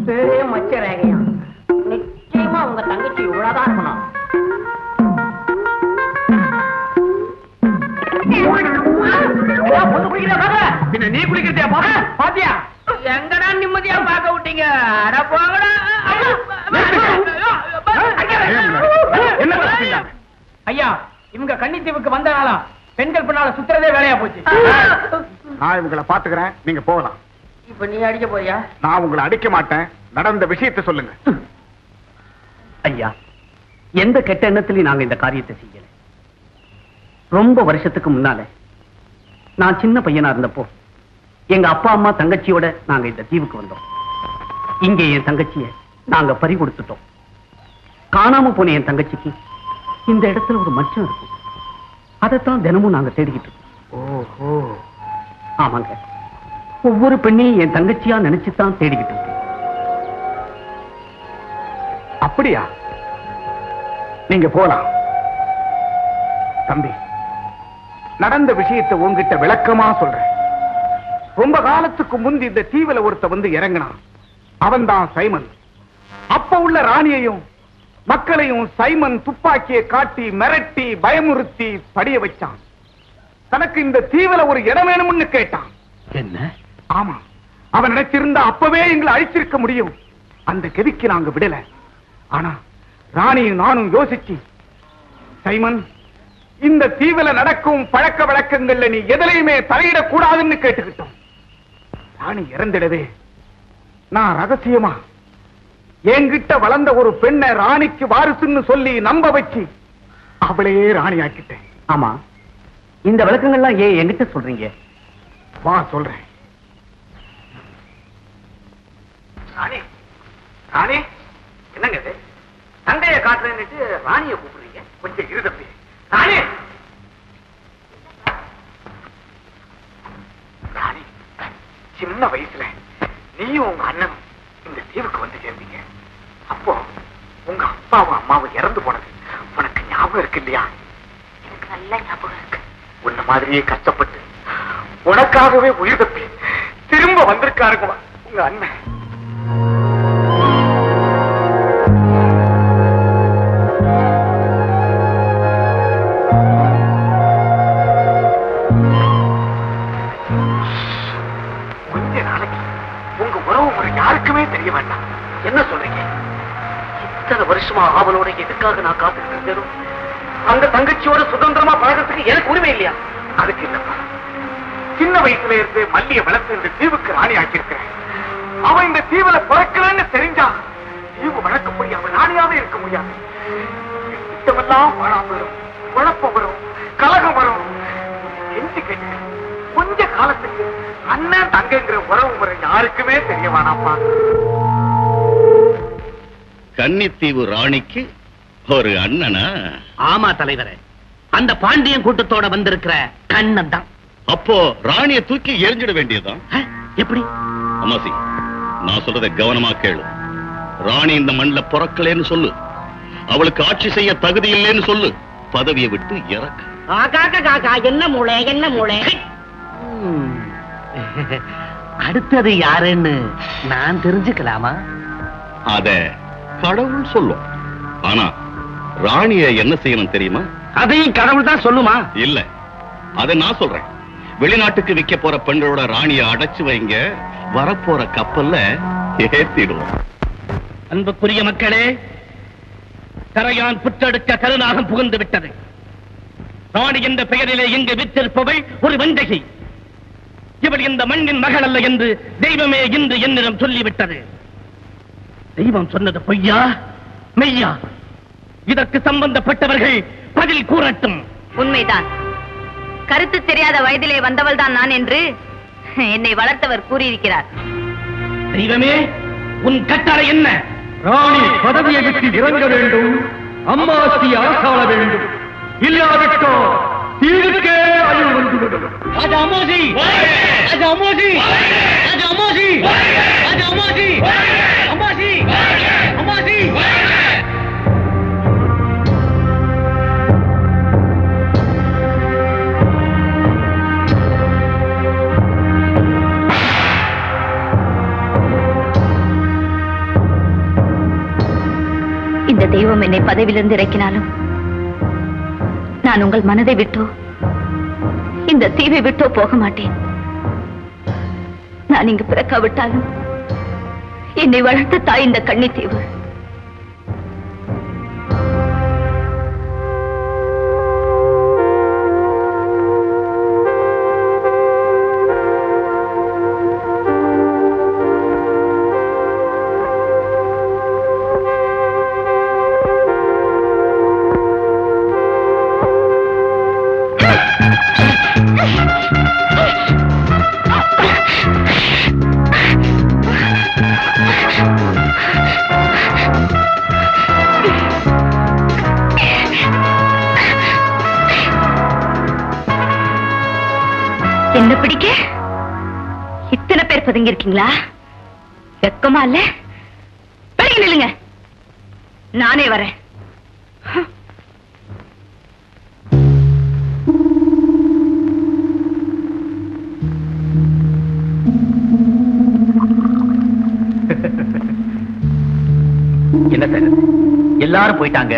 பெரிய மச்ச ரேகையா, நிச்சயமா உங்க தங்கச்சி இவ்வளவுதான் இருக்கணும். பின்ன நீ குளிக்கிறதே பாத்தியா? எங்கடா நிம்மதியா பார்க்க விட்டீங்க? அட போங்கடா. என்ன ஐயா, இவங்க கன்னித்தீவுக்கு வந்தனால பெண்கள் பின்னால சுத்துறதே வேலையா போச்சு. நான் இவங்களை பாத்துக்கிறேன், நீங்க போகலாம். இப்ப நீ அடிக்க போறியா? நான் உங்களை அடிக்க மாட்டேன். நடந்த விஷயத்தை சொல்லுங்க. ஐயா, எந்த கெட்ட எண்ணத்திலையும் நாங்க இந்த காரியத்தை செய்யல. ரொம்ப வருஷத்துக்கு முன்னால நான் சின்ன பையனா இருந்தப்போ எங்க அப்பா அம்மா தங்கச்சியோட நாங்க இந்த தீவுக்கு வந்தோம். இங்கே என் தங்கச்சிய நாங்க பறி கொடுத்துட்டோம். காணாம போன என் தங்கச்சிக்கு இந்த இடத்துல ஒரு மச்சம் இருக்கும். அதைத்தான் தினமும் நாங்க தேடிக்கிட்டு இருக்கோம். ஓஹோ, ஆமாங்க, ஒவ்வொரு பெண்ணையும் என் தங்கச்சியா நினைச்சுதான் தேடிக்கிட்டு இருக்கேன். அப்படியா? நீங்க போலாம். தம்பி, நடந்த விஷயத்தை உங்ககிட்ட விளக்கமா சொல்றேன். ரொம்ப காலத்துக்கு முந்தி இந்த தீவில ஒருத்த வந்து இறங்கினான். அவன் தான் சைமன். அப்ப உள்ள ராணியையும் மக்களையும் சைமன் துப்பாக்கியை காட்டி மிரட்டி பயமுறுத்தி படிய வச்சான். தனக்கு இந்த தீவில ஒரு இடம் வேணும்னு கேட்டான். என்ன? ஆமா, அவன் நினைச்சிருந்தா அப்பவே எங்களை அழிச்சிருக்க முடியும். அந்த கெதிக்கு நாங்க விடல. ஆனா ராணியும் நானும் யோசிச்சு, சைமன், இந்த தீவில நடக்கும் பழக்க வழக்கங்கள்ல நீ எதிலையுமே தலையிடக்கூடாதுன்னு கேட்டுக்கிட்டோம். ராணி இறந்திடவே நான் ரகசியமா என்கிட்ட வளர்ந்த ஒரு பெண்ணை ராணிக்கு வாரிசுன்னு சொல்லி நம்ப வச்சு அவளையே ராணி ஆக்கிட்டேன். ஆமா, இந்த விளக்கங்கள்லாம் ஏன் என்கிட்ட சொல்றீங்க? வா சொல்றேன். ராணி, ராணி, என்னங்க இது? தங்கைய காட்டுறேன்னுட்டு ராணிய கூப்பிடுறீங்க? கொஞ்சம் இருதப்பி. ராணி, ராணி, சின்ன வயசுல நீயும் உங்க அண்ணனும் இந்த தீவுக்கு வந்து சேர்ந்தீங்க. அப்போ உங்க அப்பாவும் அம்மாவும் இறந்து போனது உனக்கு ஞாபகம் இருக்கு இல்லையா? எனக்கு நல்ல ஞாபகம் இருக்கு. உன்ன மாதிரியே கஷ்டப்பட்டு உனக்காகவே உயிர் தப்பி திரும்ப வந்திருக்காருங்க உங்க அண்ணன். கொஞ்ச நாளைக்கு உங்க உறவு முறை யாருக்குமே தெரிய வேண்டாம். என்ன சொல்றீங்க? இத்தனை வருஷமா ஆவலோட எதுக்காக நான் காத்துக்கிட்டு இருந்தேன். அந்த தங்கச்சியோட சுதந்திரமா பழகிறதுக்கு எனக்கு உரிமை இல்லையா? அதுக்கு இல்லப்பா, சின்ன வயசுல இருந்து மல்லிய வளர்த்து இந்த தீவுக்கு ராணி ஆக்கியிருக்கிறேன். அவன் இந்த தீவுல பிறக்கலன்னு தெரிஞ்சா தீவு வளர்க்க முடியாம ராணியாவே இருக்க முடியாது. திட்டமெல்லாம் பாழாம வரும், குழப்பம் வரும், கலகம் வரும். கெஞ்சி கேட்டு கொஞ்ச காலத்துக்கு அண்ணன் தங்கங்கிற உறவு முறை யாருக்குமே தெரிய வேணாப்பா. கன்னித்தீவு ராணிக்கு ஒரு அண்ணனா? ஆமா தலைவரே, அந்த பாண்டியன் கூட்டத்தோட வந்திருக்கிற கண்ணன் தான். அப்போ ராணியை தூக்கி எரிஞ்சிட வேண்டியதுதான். எப்படி? அம்மாசி, நான் சொல்றதை கவனமா கேளு. ராணி இந்த மண்ணில பிறக்கலேன்னு சொல்லு, அவளுக்கு ஆட்சி செய்ய தகுதி இல்லைன்னு சொல்லு, பதவியை விட்டு இறக்கு. காக்கா என்ன மூளை, என்ன மூளை? அடுத்தது யாருன்னு நான் தெரிஞ்சுக்கலாமா? அத கடவுள் சொல்லும். ஆனா ராணிய என்ன செய்யணும் தெரியுமா? அதையும் கடவுள் தான் சொல்லுமா? இல்ல, அதை நான் சொல்றேன். வெளிநாட்டுக்கு விற்க போற பெண்களோட ராணிய அடைச்சு வைங்க, வரப்போற கப்பல்ல ஏத்திடுவோம். அன்புக்குரிய மக்களே, கரையான் புற்றெடுக்க கருநாகம் புகுந்து விட்டது. ராணி என்ற பெயரிலே இங்கு விற்றிருப்பவள் ஒரு வஞ்சகி. இவள் இந்த மண்ணின் மகள் அல்ல என்று தெய்வமே இன்று என்னிடம் சொல்லிவிட்டது. தெய்வம் சொன்னது பொய்யா மெய்யா? இதற்கு சம்பந்தப்பட்டவர்கள் பதில் கூறட்டும். உண்மைதான். கருத்து தெரியாத வயதிலே வந்தவள் தான் நான் என்று என்னை வளர்த்தவர் கூறியிருக்கிறார். தெய்வமே, உன் கட்டளை என்ன? ராணி பதவியை விட்டு இறங்க வேண்டும், அம்மாசி அரசாள வேண்டும். இல்லாவிட்டோ தீவுக்கே அழிவு வந்துவிடும். ராஜா அமோசி! ராஜா அமோசி! ராஜா அமோசி! ராஜா அமோசி! அம்மாசி! அம்மாசி! இந்த தெய்வம் என்னை பதவியிலிருந்து இறக்கினாலும் நான் உங்கள் மனதை விட்டோ இந்த தீவை விட்டோ போக மாட்டேன். நான் இங்கு பிறக்காவிட்டாலும் என்னை வளர்த்த தாய் இந்த கன்னித்தீவு. பதுங்கி இருக்கீங்களா? வெக்கமா இல்ல? வெளியே நில்லுங்க, நானே வரேன். என்ன சார், எல்லாரும் போயிட்டாங்க,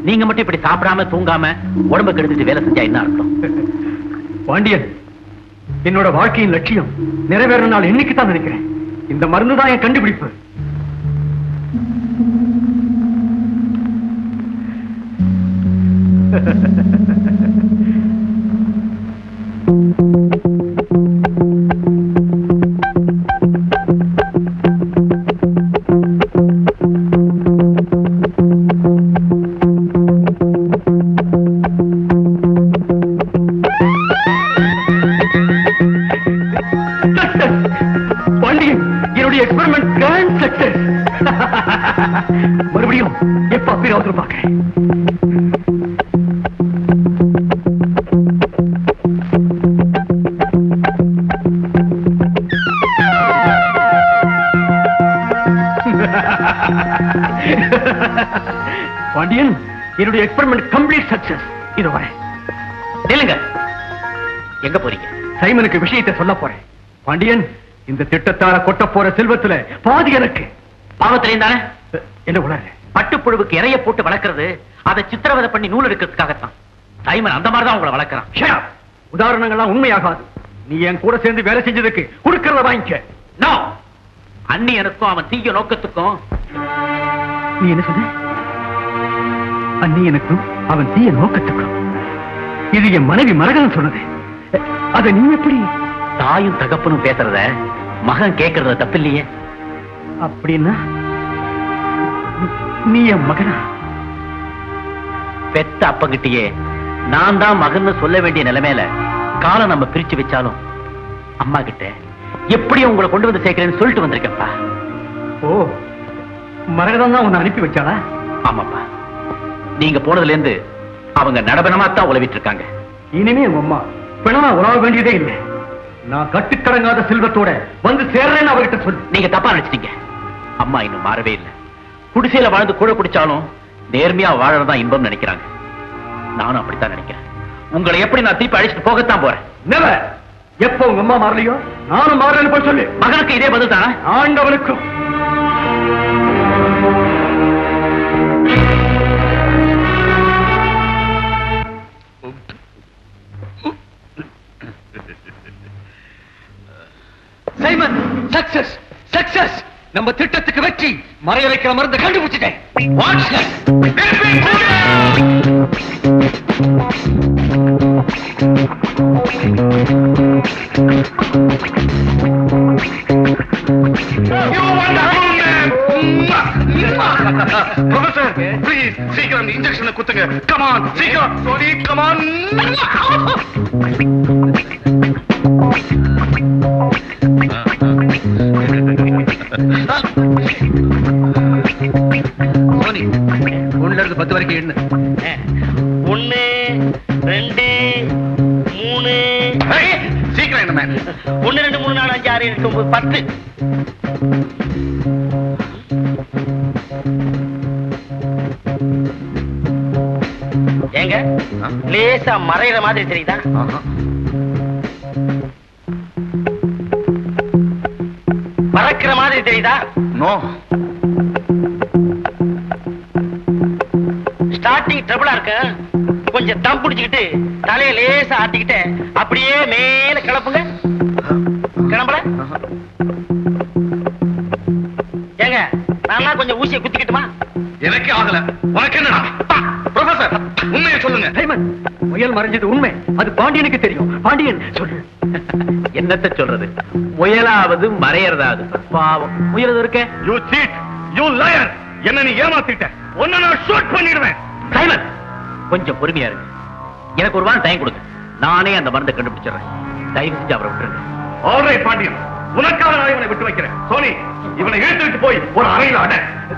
நீங்க மட்டும் இப்படி சாப்பிடாம தூங்காம உடம்பு கெடுத்துட்டு வேலை செஞ்சா என்ன அர்த்தம்? பாண்டியன், என்னோட வாழ்க்கையின் லட்சியம் நிறைவேற நாள் இன்னைக்கு தான் நினைக்கிறேன். இந்த மருந்து தான் என் கண்டுபிடிப்பு. பாண்டியன், என்னுடைய எக்ஸ்பெரிமெண்ட் கிராண்ட் சக்சஸ். மறுபடியும் எப்ப அப்பீராவது பார்க்கிறேன். பாண்டியன், என்னுடைய எக்ஸ்பெரிமெண்ட் கம்ப்ளீட் சக்சஸ். இது வரேன். நில்லுங்க, எங்க போறீங்க? சைமனுக்கு விஷயத்தை சொல்ல போறேன். பாண்டியன், இந்த திட்டத்தால கொட்ட போற செல்வத்துல பாதி எனக்கு. பாவத்திலையும் தானே? என்ன உணர்ற? பட்டுப்புழுவுக்கு இறைய போட்டு வளர்க்கறது அதை சித்திரவதை பண்ணி நூல் எடுக்கிறதுக்காகத்தான். சைமன் அந்த மாதிரி தான் உங்களை வளர்க்கறான். Shut up. உதாரணங்கள்லாம் உண்மையாகாது. நீ என் கூட சேர்ந்து வேலை செஞ்சதுக்கு கொடுக்கறத வாங்கிக்க. நோ, அந்நியனுக்கும் அவன் தீய நோக்கத்துக்கும். நீ என்ன சொன்ன? அந்நியனுக்கும் அவன் தீய நோக்கத்துக்கும். இது என் மனைவி மரகதன் சொன்னது. அதை நீ எப்படி? தாயும் தகப்பனும் பேசுறத மகன் கேட்கறத தப்பில்லையே. அப்படின்னா நீ என் மகனா? பெத்த அப்பங்கிட்டயே நான் தான் மகன்னு சொல்ல வேண்டிய நிலைமையில காலம் நம்ம பிரிச்சு வச்சாலும் அம்மா கிட்ட எப்படி உங்களை கொண்டு வந்து சேர்க்கிறேன்னு சொல்லிட்டு வந்திருக்கப்பா. ஓ, மரகதம் தான் உன்னை அனுப்பி வச்சாளா? ஆமாப்பா, நீங்க போனதுல இருந்து அவங்க நடபனமா தான் உழவிட்டு இருக்காங்க. இனிமே உங்க அம்மா பிணமா உழவ வேண்டியதே இல்லை. நான் கட்டுக்கடங்காத செல்வத்தோட வந்து சேர்றேன்னு அவர்கிட்ட சொல்லு. நீங்க தப்பா நினைச்சிட்டீங்க. அம்மா இன்னும் மாறவே இல்லை. குடிசையில வாழ்ந்து கூட குடிச்சாலும் நேர்மையா வாழறதான் இன்பம் நினைக்கிறாங்க. நானும் அப்படித்தான் நினைக்கிறேன். உங்களை எப்படி நான் திருப்பி அழைச்சிட்டு போகத்தான் போறேன். நெவர். எப்ப உங்க அம்மா மாறலையோ நானும் மாறேன்னு போய் சொல்லு. மகனுக்கு இதே பதில் தானே? ஆண்டவனுக்கும். Simon, success success. நம்ம திட்டத்துக்கு வெற்றி. மறையறைக்கிற மருந்து கண்டுபிடிச்சிட்டேன். ப்ரொஃபசர், ப்ளீஸ் சீக்கிரம் இன்ஜெக்ஷனை குத்துங்க. கமான், சீக்கிரம். Sorry, come on. சோனி, 1ல இருந்து 10 வரைக்கும் எண்ணு. 1 2 3. சீக்கிரம் என்ன மேன்? 1 2 3 4 5 6 7 8 9 10. ஏங்க, லேசா மறையிற மாதிரி தெரியுதா? பறக்கிற மாதிரி தெரியுதா? நோ. ஸ்டார்டிங் ட்ரபிளா இருக்கு. கொஞ்சம் தம் பிடிச்சுக்கிட்டு தலையை லேசா ஆட்டிக்கிட்டு அப்படியே மேல கிளப்புங்க. கிளம்பல? ஏங்க, நான் கொஞ்சம் ஊசியை குத்திக்கிட்டுமா? எனக்கே ஆகல. உனக்கு என்னடா? ப்ரொஃபசர், உண்மையை சொல்லுங்க. சைமன், முயல் மறைஞ்சது உண்மை. அது பாண்டியனுக்கு தெரியும். பாண்டியன் சொல்லு. என்னத்த சொல்றது? முயலாவது மறையறதாவது. பாவம், முயலது இருக்க. You cheat, you liar. என்ன நீ ஏமாத்திட்ட. உன்னை நான் ஷூட் பண்ணிடுவேன். சைமன், கொஞ்சம் பொறுமையா இருங்க. எனக்கு ஒரு வாரம் டைம் கொடுங்க. நானே அந்த மருந்தை கண்டுபிடிச்சிடுறேன். தயவு செஞ்சு அவரை விட்டுருங்க. ஆல்ரைட் பாண்டியன், உனக்காக நான் இவனை விட்டு வைக்கிறேன். சோனி, இவனை இழுத்துட்டு போய் ஒரு அறையில் அட.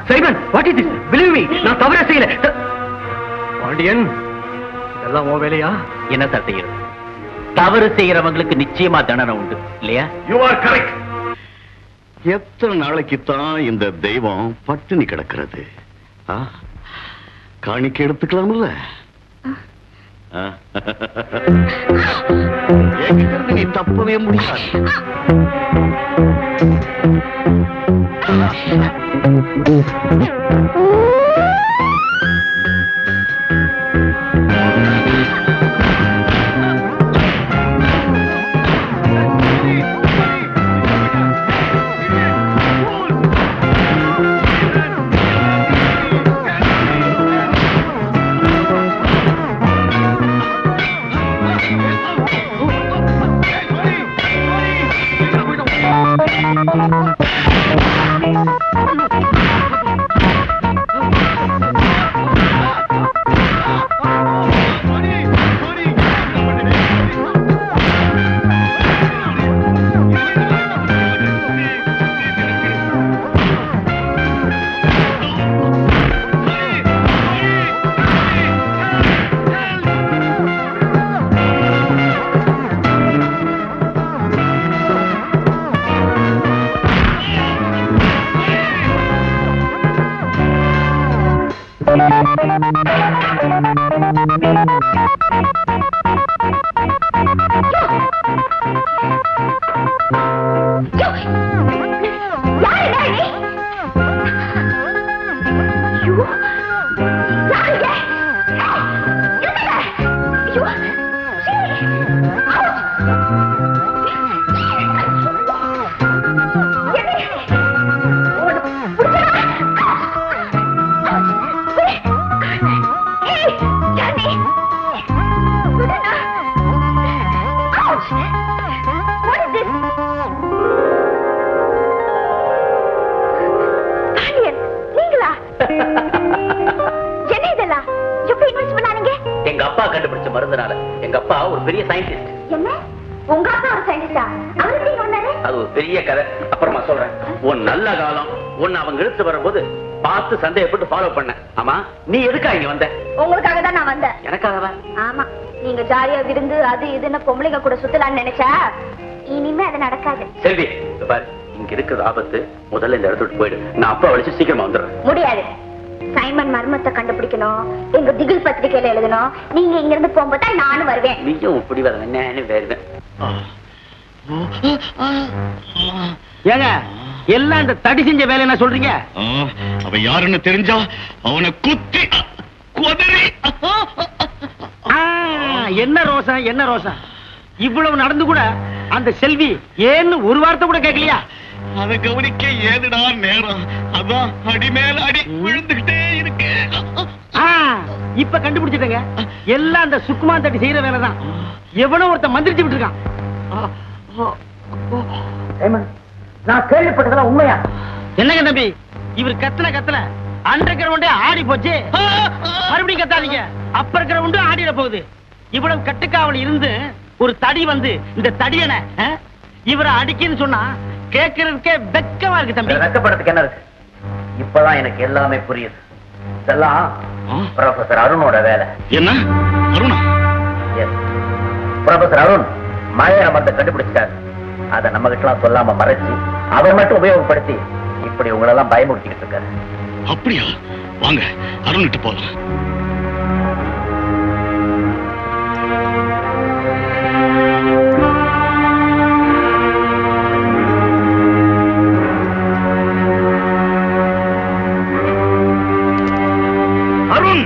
Simon, what is this? Believe me, நான் தவறே செய்யல. பாண்டியன், இதெல்லாம் உன் வேலையா? என்ன சார் செய்யறது? தவறு செய்யறவங்களுக்கு நிச்சயமா தண்டனை உண்டு இல்லையா? You are correct. எத்தனை நாளைக்குத்தான் இந்த தெய்வம் பட்டினி கிடக்கிறது? காணிக்கை எடுத்துக்கலாம்ல? என்கிட்ட நீ தப்பவே முடியாது. எங்க அப்பா கண்டுபிடிச்ச மருந்துனால. எங்க அப்பா ஒரு பெரிய சயின்டிஸ்ட். என்ன? உங்க அப்பா ஒரு சயின்டிஸ்டா? அவரு வந்தாரு? அது ஒரு பெரிய கதை, அப்புறமா சொல்றேன். உன் நல்ல காலம் ஒன்னு அவங்க இழுத்து வரும்போது பார்த்து சந்தேகப்பட்டு ஃபாலோ பண்ண. ஆமா, நீ எதுக்கா இங்க வந்த? உங்களுக்காக தான் நான் வந்தேன். எனக்காகவா? ஆமா, நீங்க ஜாலியா விருந்து அது இதுன்னு பொம்பளைங்க கூட சுத்தலாம்னு நினைச்சா இனிமே அது நடக்காது. செல்வி, பாரு, இங்க இருக்கிற ஆபத்து. முதல்ல இந்த இடத்த விட்டு போயிடு. நான் அப்பா வலிச்சு சீக்கிரமா வந்துடுறேன். முடியாது. சைமன் மர்மத்தை கண்டுபிடிக்கணும், எங்க திகில் பத்திரிகையில எழுதணும். நீங்க இங்க இருந்து போகும்போது நானும் வருவேன். நீயும் இப்படி வர என்ன வருவேன். ஏங்க எல்லாம் இந்த தடி செஞ்ச வேலை என்ன சொல்றீங்க? அவன் யாருன்னு தெரிஞ்சா அவனை குத்தி குதறி. என்ன ரோசம், என்ன ரோசம்? இவ்வளவு நடந்து கூட அந்த செல்வி ஏன்னு ஒரு வார்த்தை கூட கேட்கலையா? அதை கவனிக்க ஏதுடா நேரம்? அதான் அடி மேல அடி விழுந்துகிட்டே இருக்கு. இப்ப கண்டுபிடிச்சிட்டங்க. எல்லாம் அந்த சுக்குமான் தட்டி செய்யற வேலைதான். எவனோ ஒருத்த மந்திரிச்சு விட்டுருக்கான். நான் கேள்விப்பட்டதெல்லாம் உண்மையா? என்னங்க தம்பி, இவர் கத்தல அண்டர் கிரவுண்டே ஆடி போச்சு. மறுபடியும் கத்தாதீங்க. அப்ப கிரவுண்டும் ஆடிட போகுது. இவ்வளவு கட்டுக்காவல் இருந்து ஒரு தடி வந்து இந்த தடியன இவரை அடிக்குன்னு சொன்னா கேட்கறதுக்கே வெக்கமா இருக்கு தம்பி. வெக்கப்படுறதுக்கு என்ன இருக்கு? இப்பதான் எனக்கு எல்லாமே புரியுது. இதெல்லாம் ப்ரொஃபசர் அருணோட வேலை. என்ன அருணா? ப்ரொஃபசர் அருண் மாய மருந்தை கண்டுபிடிச்சாரு. அதை நம்ம கிட்டலாம் சொல்லாம மறைச்சு அவர் மட்டும் உபயோகப்படுத்தி இப்படி உங்களெல்லாம் பயமுறுத்திக்கிட்டு இருக்காரு. அப்படியா? வாங்க அருண்கிட்ட போலாம். அருண்,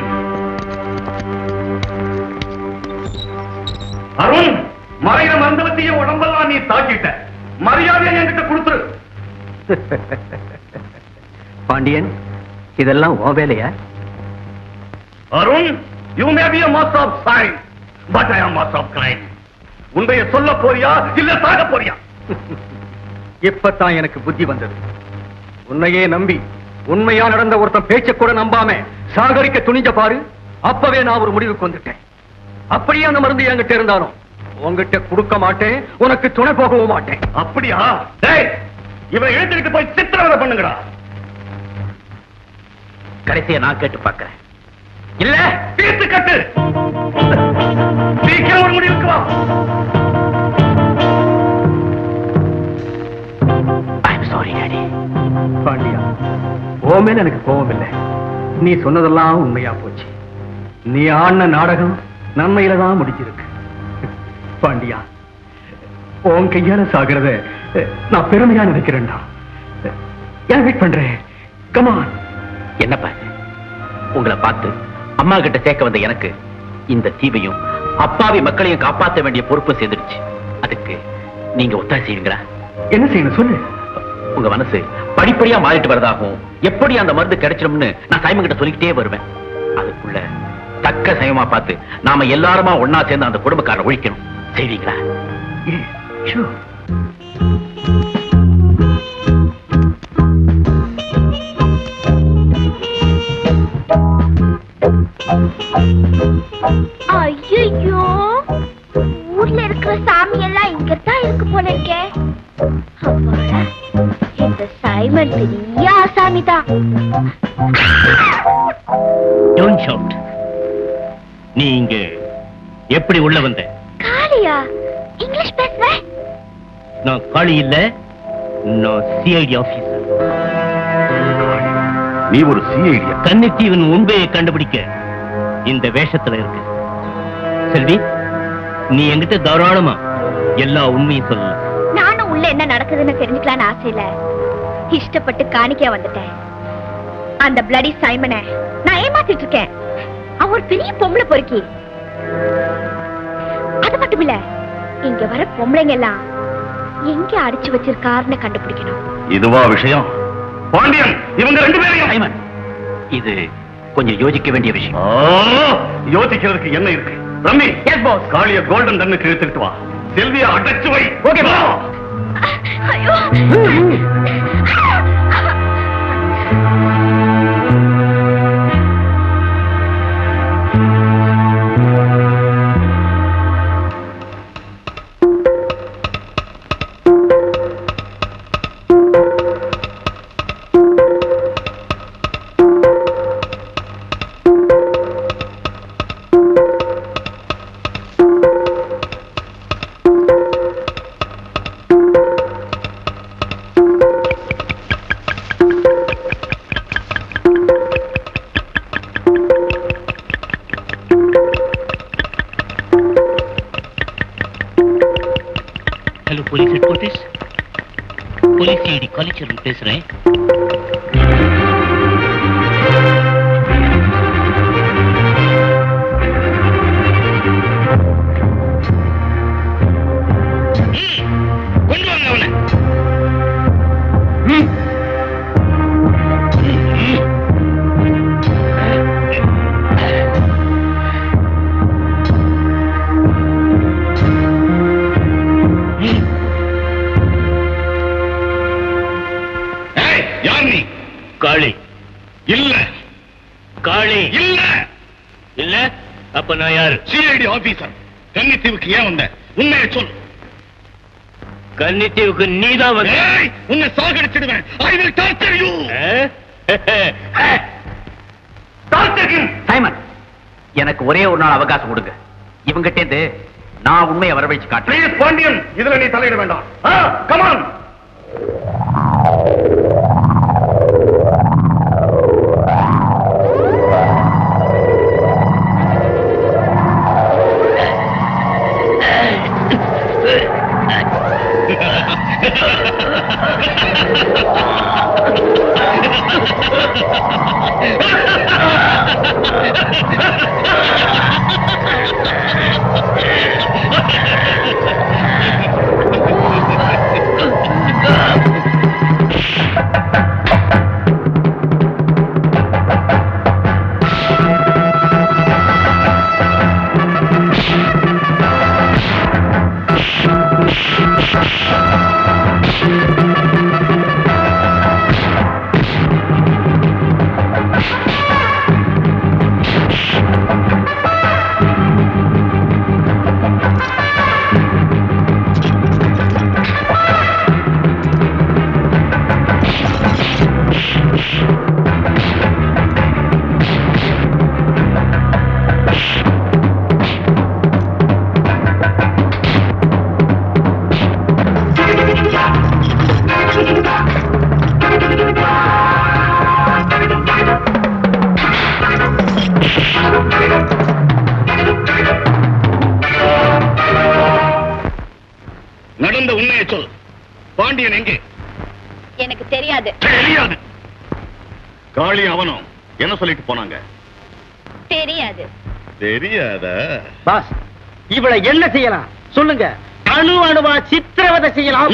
அருண், மறைகிற மருந்தவத்தைய உடம்பெல்லாம் நீ தாக்கிட்ட. மரியாதையை என்கிட்ட கொடுத்துரு. பாண்டியன், இதெல்லாம் ஓ வேலையா? Arun, you may be a master of science, but I am master of crime. உண்மையை சொல்ல போறியா இல்ல சாக போறியா? இப்பதான் எனக்கு புத்தி வந்தது. உன்னையே நம்பி உண்மையா நடந்த ஒருத்தன் பேச்ச கூட நம்பாம சாகரிக்க துணிஞ்ச பாரு. அப்பவே நான் ஒரு முடிவுக்கு வந்துட்டேன். அப்படியே அந்த மருந்து என்கிட்ட இருந்தாலும் உங்ககிட்ட கொடுக்க மாட்டேன், உனக்கு துணை போகவும் மாட்டேன். அப்படியா? டேய், இவனை எழுத்துக்கிட்டு போய் சித்திரவதை பண்ணுங்கடா. கடைசியை நான் கேட்டு பார்க்கிறேன். இல்ல தீர்த்து கட்டு. சீக்கிரம் ஒரு முடிவுக்கு வா. I am sorry daddy. சரி. பாண்டியா, ஓ மேல எனக்கு கோபம் இல்லை. நீ சொன்னதெல்லாம் உண்மையா போச்சு. நீ ஆடின நாடகம் நன்மையில தான் முடிஞ்சிருக்கு. பாண்டியா, உன் கையால சாகிறத நான் பெருமையா நினைக்கிறேன்டா. ஏன் வெயிட் பண்றேன்? கமான். என்னப்பா இது? உங்களை பார்த்து அம்மா கிட்ட சேர்க்க வந்த எனக்கு இந்த தீவையும் அப்பாவி மக்களையும் காப்பாற்ற வேண்டிய பொறுப்பு சேர்ந்துடுச்சு. அதுக்கு நீங்க ஒத்தாசி செய்வீங்களா? என்ன செய்யணும் சொல்லு. உங்க மனசு படிப்படியா மாறிட்டு வரதாகும். எப்படி அந்த மருந்து கிடைச்சிடும்னு நான் சைமன் கிட்ட சொல்லிக்கிட்டே வருவேன். அதுக்குள்ள தக்க சமயமா பார்த்து நாம எல்லாருமா ஒன்னா சேர்ந்து அந்த குடும்பக்காரனை ஒழிக்கணும். செய்வீங்களா? ஐயோ, ஊர்ல இருக்கிற சாமி எல்லாம் இங்கதான் இருக்கு போல இருக்கே. அப்பாடா, இந்த சைமன் பெரிய ஆசாமி தான். Don't shout. நீ இங்க எப்படி உள்ள வந்த? காளியா? இங்கிலீஷ் பேசுற? நான் காளி இல்ல, நான் சிஐடி ஆபீசர். நீ ஒரு சிஐடியா? கன்னித்தீவன் உண்மையை கண்டுபிடிக்க இந்த வேஷத்துல இருக்கு. செல்வி, நீ என்கிட்ட தாராளமா எல்லா உண்மையும் சொல்லலாம். நானும் உள்ள என்ன நடக்குதுன்னு தெரிஞ்சுக்கலான்னு ஆசையில இஷ்டப்பட்டு காணிக்கையா வந்துட்டேன். அந்த பிளடி சைமனை நான் ஏமாத்திட்டு இருக்கேன். அவன் ஒரு பெரிய பொம்பளை பொறுக்கி. அது மட்டும் இல்ல, இங்க வர பொம்பளைங்க எல்லாம் எங்க அடிச்சு வச்சிருக்காருன்னு கண்டுபிடிக்கணும். இதுவா விஷயம்? பாண்டியன், இவங்க ரெண்டு பேரையும் சைமன், இது கொஞ்சம் யோசிக்க வேண்டிய விஷயம். யோசிக்கிறதுக்கு என்ன இருக்கு? ரம்மி, எஸ் பாஸ். காளிய கோல்டன் டன்னுக்கு இழுத்துட்டு வா. செல்வியா அடைச்சு வை. ஓகே பா. ஐயோ, hello police headquarters, police CID college பேசுறேன். கொண்டு வாங்க அவனை. யார் நீ? காளி இல்ல. காளி இல்ல. இல்ல, அப்ப நான் யாரு? CID officer. கன்னித்தீவுக்கு ஏன் வந்த? உண்மையை சொல். கன்னித்தீவுக்கு நீதான் வந்த. ஏய், உன்னை சாகடிச்சிடுவேன். I will torture you. Torture him. Simon, எனக்கு ஒரே ஒரு நாள் அவகாசம் கொடுங்க. இவங்கிட்ட இருந்து நான் உண்மையை வரவழைச்சு காட்டுறேன். Please, பாண்டியன், இதுல நீ தலையிட வேண்டாம். Come on. பாண்டியன் எங்கே? எனக்கு தெரியாது. தெரியாது. காளி அவனும் என்ன சொல்லிட்டு போனாங்க? தெரியாது. தெரியாதா? பாஸ், இவளை என்ன செய்யலாம் சொல்லுங்க. அணுவா சித்திரவதை செய்யலாம்.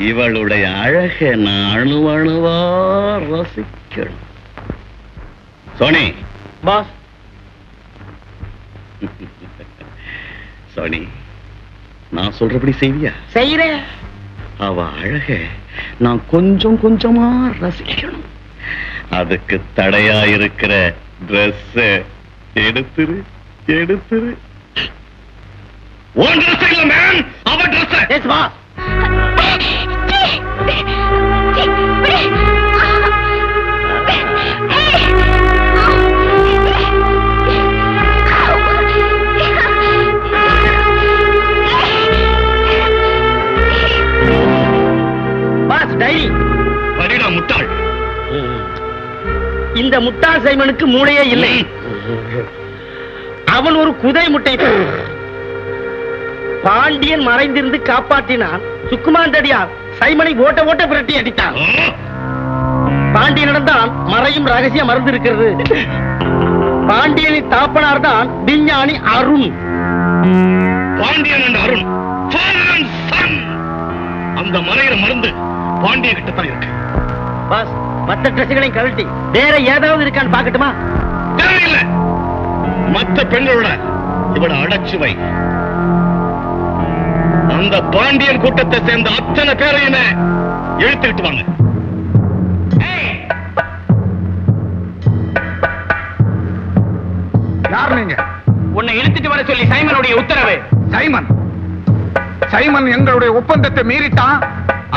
இவளுடைய அழக நான் அணுவா ரசிக்கணும். சோனி. பாஸ். சோனி, நான் சொல்றபடி செய்வியா? செய்யறேன். அவ அழக நான் கொஞ்சம் கொஞ்சமா ரசிக்கணும். அதுக்கு தடையா இருக்கிற டிரெஸ் எடுத்துரு. உன் டிரெஸ் இல்ல மேன், அவ dress. Yes boss. Boss diary. படிடா முட்டாள். இந்த முட்டாள் சைமனுக்கு மூளையே இல்லை. அவன் ஒரு குதிரை முட்டை. பாண்டியன் மறைந்திருந்து காப்பாற்றினான். சுக்குமாந்தடியார் சைமனை ஓட்ட ஓட்ட விரட்டி அடித்தான். பாண்டியனிடம் தான் மறையும் ரகசியம் மறந்து இருக்கிறது. பாண்டியனின் தாப்பனார் தான் விஞ்ஞானி Arun. Pandian and Arun father and son. அந்த மறையிற மருந்து பாண்டிய கிட்ட தான் இருக்கு. பாஸ், மற்ற ட்ரெஸ்களையும் கழட்டி வேற ஏதாவது இருக்கான்னு பாக்கட்டுமா? தேவையில்லை. மற்ற பெண்களோட இவளை அடைச்சு வை. அந்த பாண்டியன் கூட்டத்தை சேர்ந்த அத்தனை பேரையுமே இழுத்துக்கிட்டு வாங்க. யார் நீங்க? உன்னை இழுத்துட்டு வர சொல்லி சைமனுடைய உத்தரவு. சைமன் எங்களுடைய ஒப்பந்தத்தை மீறிட்டான்.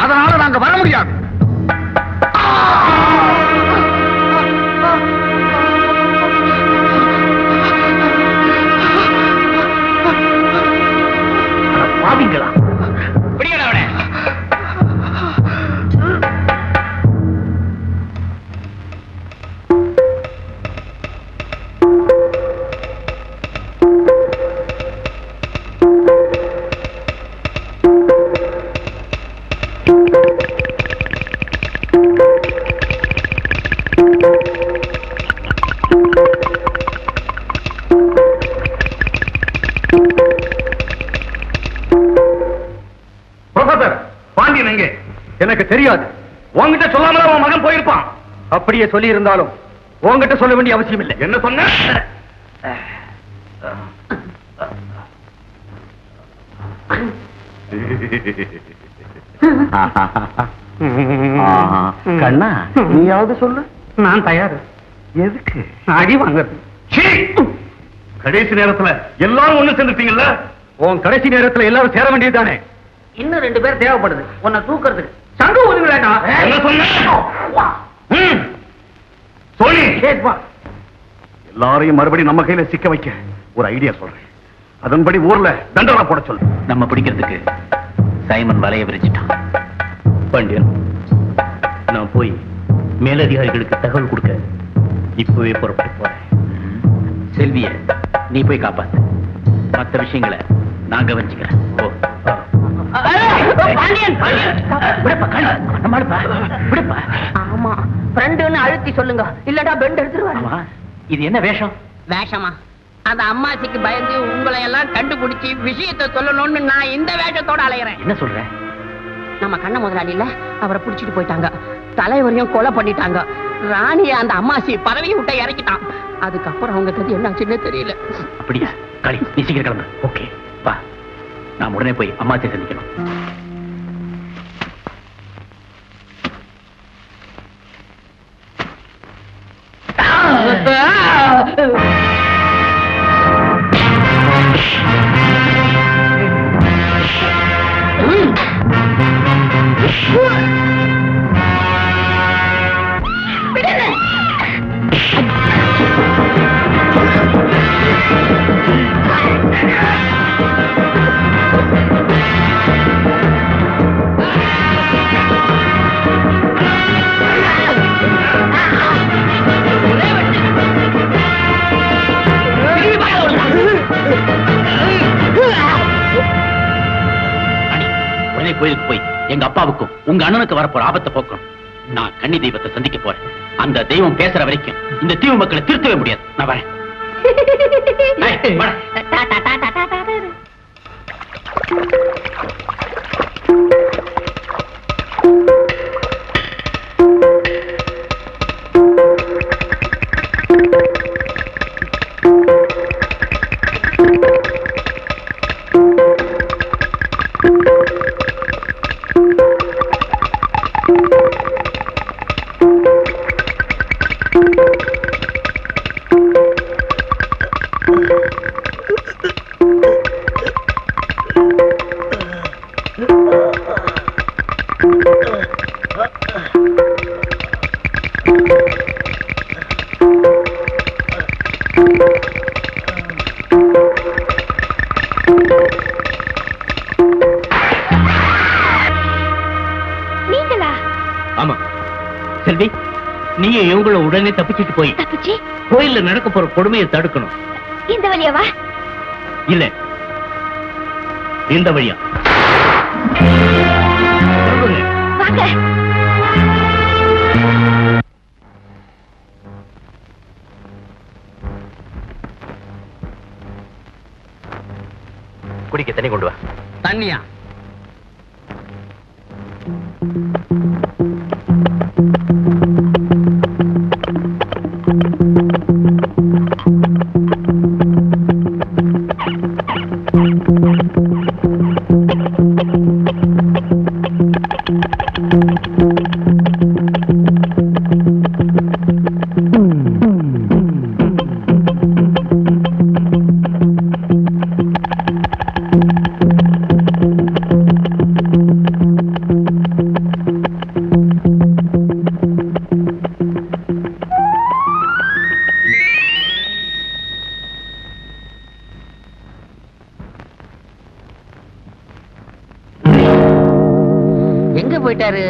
அதனால நாங்க வர முடியாது. பாவிங்களா? பிடிக்கடா அவனை. எனக்கு தெரியாது. உன்கிட்ட சொல்லாமல உன் மகன் போயிருப்பான். அப்படியே சொல்லி இருந்தாலும் உன்கிட்ட சொல்ல வேண்டிய அவசியம் இல்லை. என்ன சொன்ன? கண்ணா, நீயாவது சொல்லு. நான் தயார். எதுக்கு? அடி வாங்குறது. கடைசி நேரத்துல எல்லாரும் ஒண்ணு சேர்ந்துட்டீங்கல்ல? உன் கடைசி நேரத்துல எல்லாரும் சேர வேண்டியதுதானே? இன்னும் 2 பேர் தேவைப்படுது உன்னை தூக்குறதுக்கு. சங்கு ஒதுங்களா? என்ன சொன்ன? சோனி, எல்லாரையும் மறுபடியும் நம்ம கையில சிக்க வைக்க ஒரு ஐடியா சொல்றேன். அதன்படி ஊர்ல தண்டனை போட சொல்லு. நம்ம பிடிக்கிறதுக்கு சைமன் வலைய விரிச்சிட்டான். பாண்டியன், நான் போய் மேலதிகாரிகளுக்கு தகவல் கொடுக்க இப்பவே புறப்பட்டு போறேன். செல்விய நீ போய் காப்பாத்து. மற்ற விஷயங்களை நான் கவனிச்சுக்கிறேன். ஆமா, ஃப்ரெண்டுன்னு அழுத்தி சொல்லுங்க, இல்லடா பெண்ட் எடுத்துருவாங்க. இது என்ன வேஷம்? வேஷமா? அந்த அம்மாச்சிக்கு பயந்து உங்களை எல்லாம் கண்டுபிடிச்சு விஷயத்தை சொல்லணும்னு நான் இந்த வேஷத்தோட அலையறேன். என்ன சொல்ற? நம்ம கண்ண முதலாளி இல்ல, அவரை புடிச்சிட்டு போயிட்டாங்க. தலைவரையும் கொலை பண்ணிட்டாங்க. ராணிய அந்த அம்மாச்சி பதவியை விட்ட இறக்கிட்டான். அதுக்கப்புறம் அவங்க கதி என்னாச்சுன்னு தெரியல. அப்படியா? களி, நீ சீக்கிரம் கிளம்பு. ஓகே, வா. நான் உடனே போய் அம்மாச்சி சந்திக்கணும். எங்க அப்பாவுக்கும் உங்க அண்ணனுக்கு வரப்போற ஆபத்தை போக்கணும். நான் கன்னி தெய்வத்தை சந்திக்க போறேன். அந்த தெய்வம் பேசுற வரைக்கும் இந்த தீவு மக்களை திருத்தவே முடியாது. நான் வரேன். ஆமா செல்வி, நீங்க இவங்கள உடனே தப்பிச்சிட்டு போய் கோயில்ல நடக்க போற கொடுமையை தடுக்கணும். இந்த வழியாவா? இல்ல, இந்த வழியா. வாங்க. குடிக்க தண்ணி கொண்டு வா. தண்ணியா? எங்க போயிட்டாரு?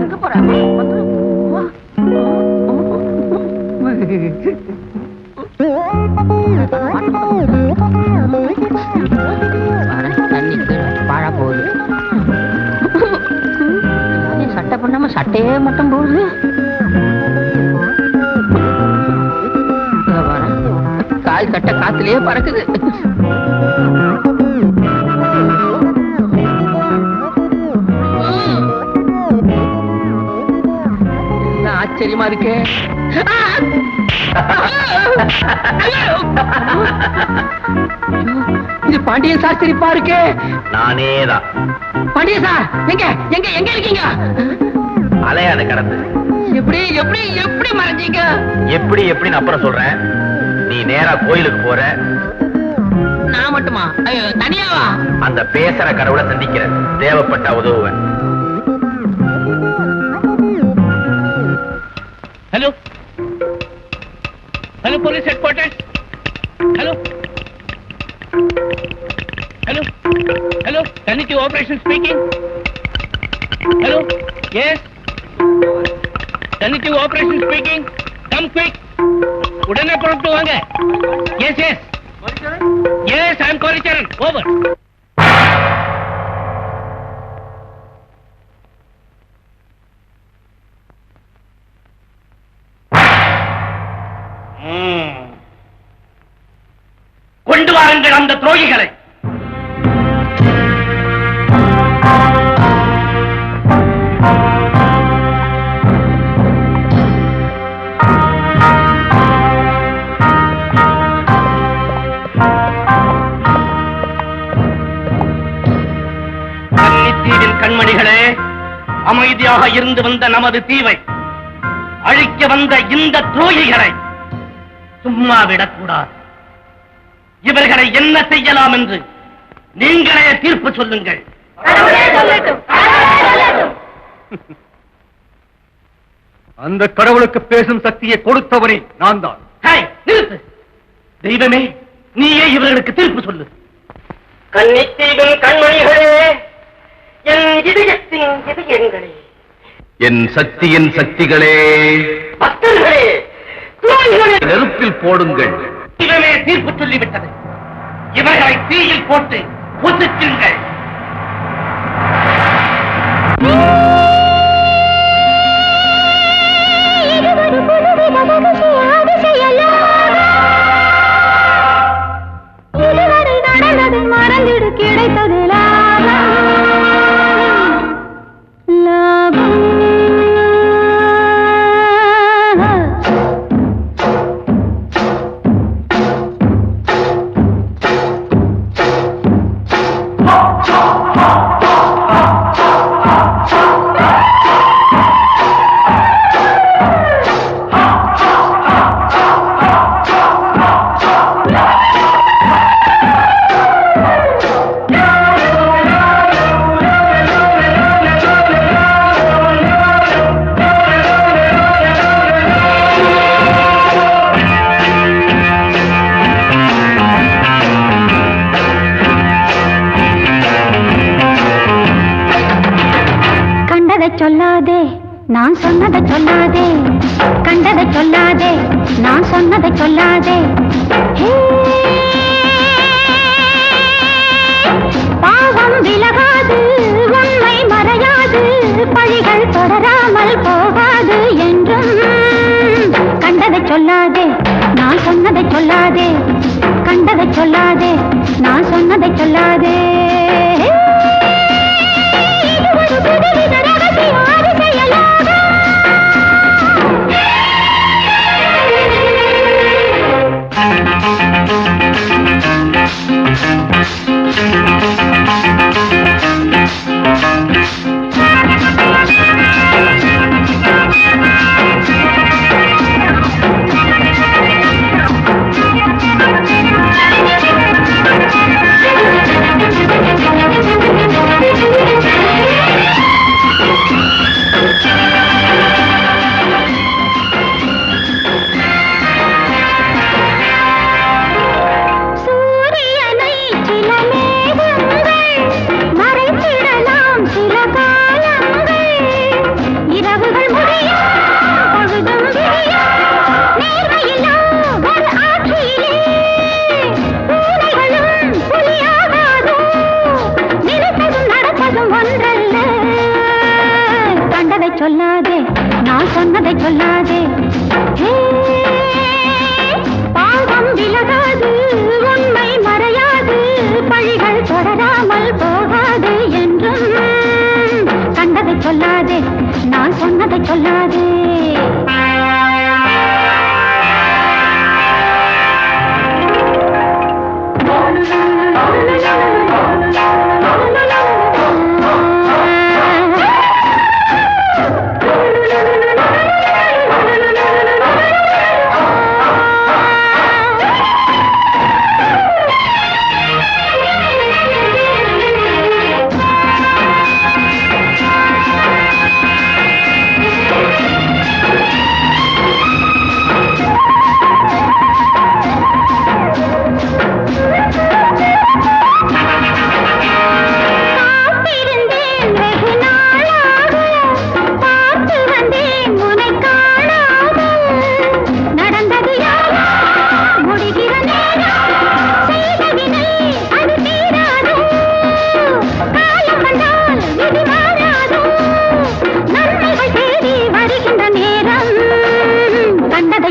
எங்க போறாங்க? தண்ணி பாழா போகுது. சட்டை பண்ணாம சட்டையே மட்டும் போகுது. கால் கட்ட காத்துலயே பறக்குது. என்ன ஆச்சரியமா இருக்கு. இது பாண்டியன் சாஸ்திரி பாருக்கு. நானேதான். பாண்டியன் சார், எங்க எங்க எங்க இருக்கீங்க? அலையாத கடந்து எப்படி எப்படி எப்படி மறைஞ்சீங்க? எப்படி எப்படின்னு அப்புறம் சொல்றேன். நீ நேரா கோயிலுக்கு போற. நான் மட்டுமா? தனியாவா? அந்த பேசுற கடவுளை சந்திக்கிற. தேவைப்பட்ட உதவுவேன். Hello hello, police headquarters. Hello hello hello, கன்னிட்டி ஆபரேஷன் ஸ்பீக்கிங். ஹலோ, எஸ், கன்னிட்டி ஆபரேஷன் ஸ்பீக்கிங். Come quick. உடனே புறப்பட்டு வாங்க. Yes yes yes, I am Kalicharan. Over. கொண்டு வாருங்கள் அந்த துரோகிகளை. கன்னித்தீவின் கண்மணிகளே, அமைதியாக இருந்து வந்த நமது தீவை அழிக்க வந்த இந்த துரோகிகளை சும்மா விடக்கூடாது. இவர்களை என்ன செய்யலாம் என்று நீங்களே தீர்ப்பு சொல்லுங்கள். அந்த கடவுளுக்கு பேசும் சக்தியை கொடுத்தவரே நான் தான். நிறுத்து. தெய்வமே, நீயே இவர்களுக்கு தீர்ப்பு சொல்லு. கன்னித்தீவின் கண்மணிகளே, என் இதயத்தின் இதயங்களே, என் சக்தியின் சக்திகளே, பக்தர்களே, துரோகிகளே, நெருப்பில் போடுங்கள். இவமே தீர்ப்பு சொல்லிவிட்டது. இவர்களை தீயில் போட்டு பொசுக்குங்கள். மறந்திடு கிடைத்தது சொல்லாதே, நான் சொன்னதை சொல்லாதே, கண்டதை சொல்லாதே, நான் சொன்னதை சொல்லாதே. பாவம் விலகாது, உண்மை மறையாது, பழிகள் தொடராமல் போகாது என்றும். கண்டதை சொல்லாதே, நான் சொன்னதை சொல்லாதே, கண்டதை சொல்லாதே, நான் சொன்னதை சொல்லாதே. சொல்லாதே, நான் சொன்னதை சொல்லாதே. பாவம் விலகாது, உண்மை மறையாது, பழிகள் தொடராமல் போகாது என்றும். கண்டதை சொல்லாதே, நான் சொன்னதை சொல்லாதே.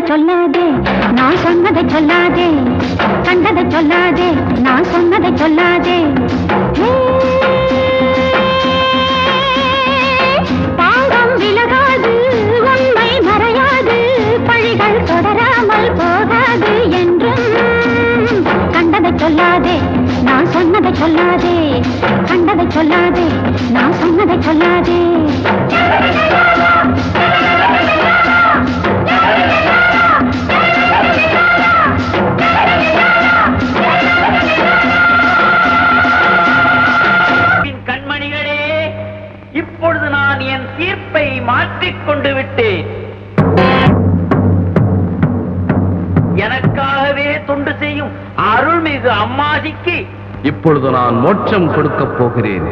சொல்லாதே, நான் சொன்னதை சொல்லாதே, கண்டதை சொல்லாதே, நான் சொன்னதை சொல்லாதே. பாவம் விலகாது, உண்மை மறையாது, பழிகள் தொடராமல் போகாது என்றும். கண்டதை சொல்லாதே, நான் சொன்னதை சொல்லாதே, கண்டதை சொல்லாதே, நான் சொன்னதை சொல்லாதே. இப்பொழுது நான் என் தீர்ப்பை மாற்றிக்கொண்டு விட்டேன். எனக்காகவே தொண்டு செய்யும் அருள்மிகு அம்மாஜிக்கு இப்பொழுது நான் மோட்சம் கொடுக்க போகிறேன்.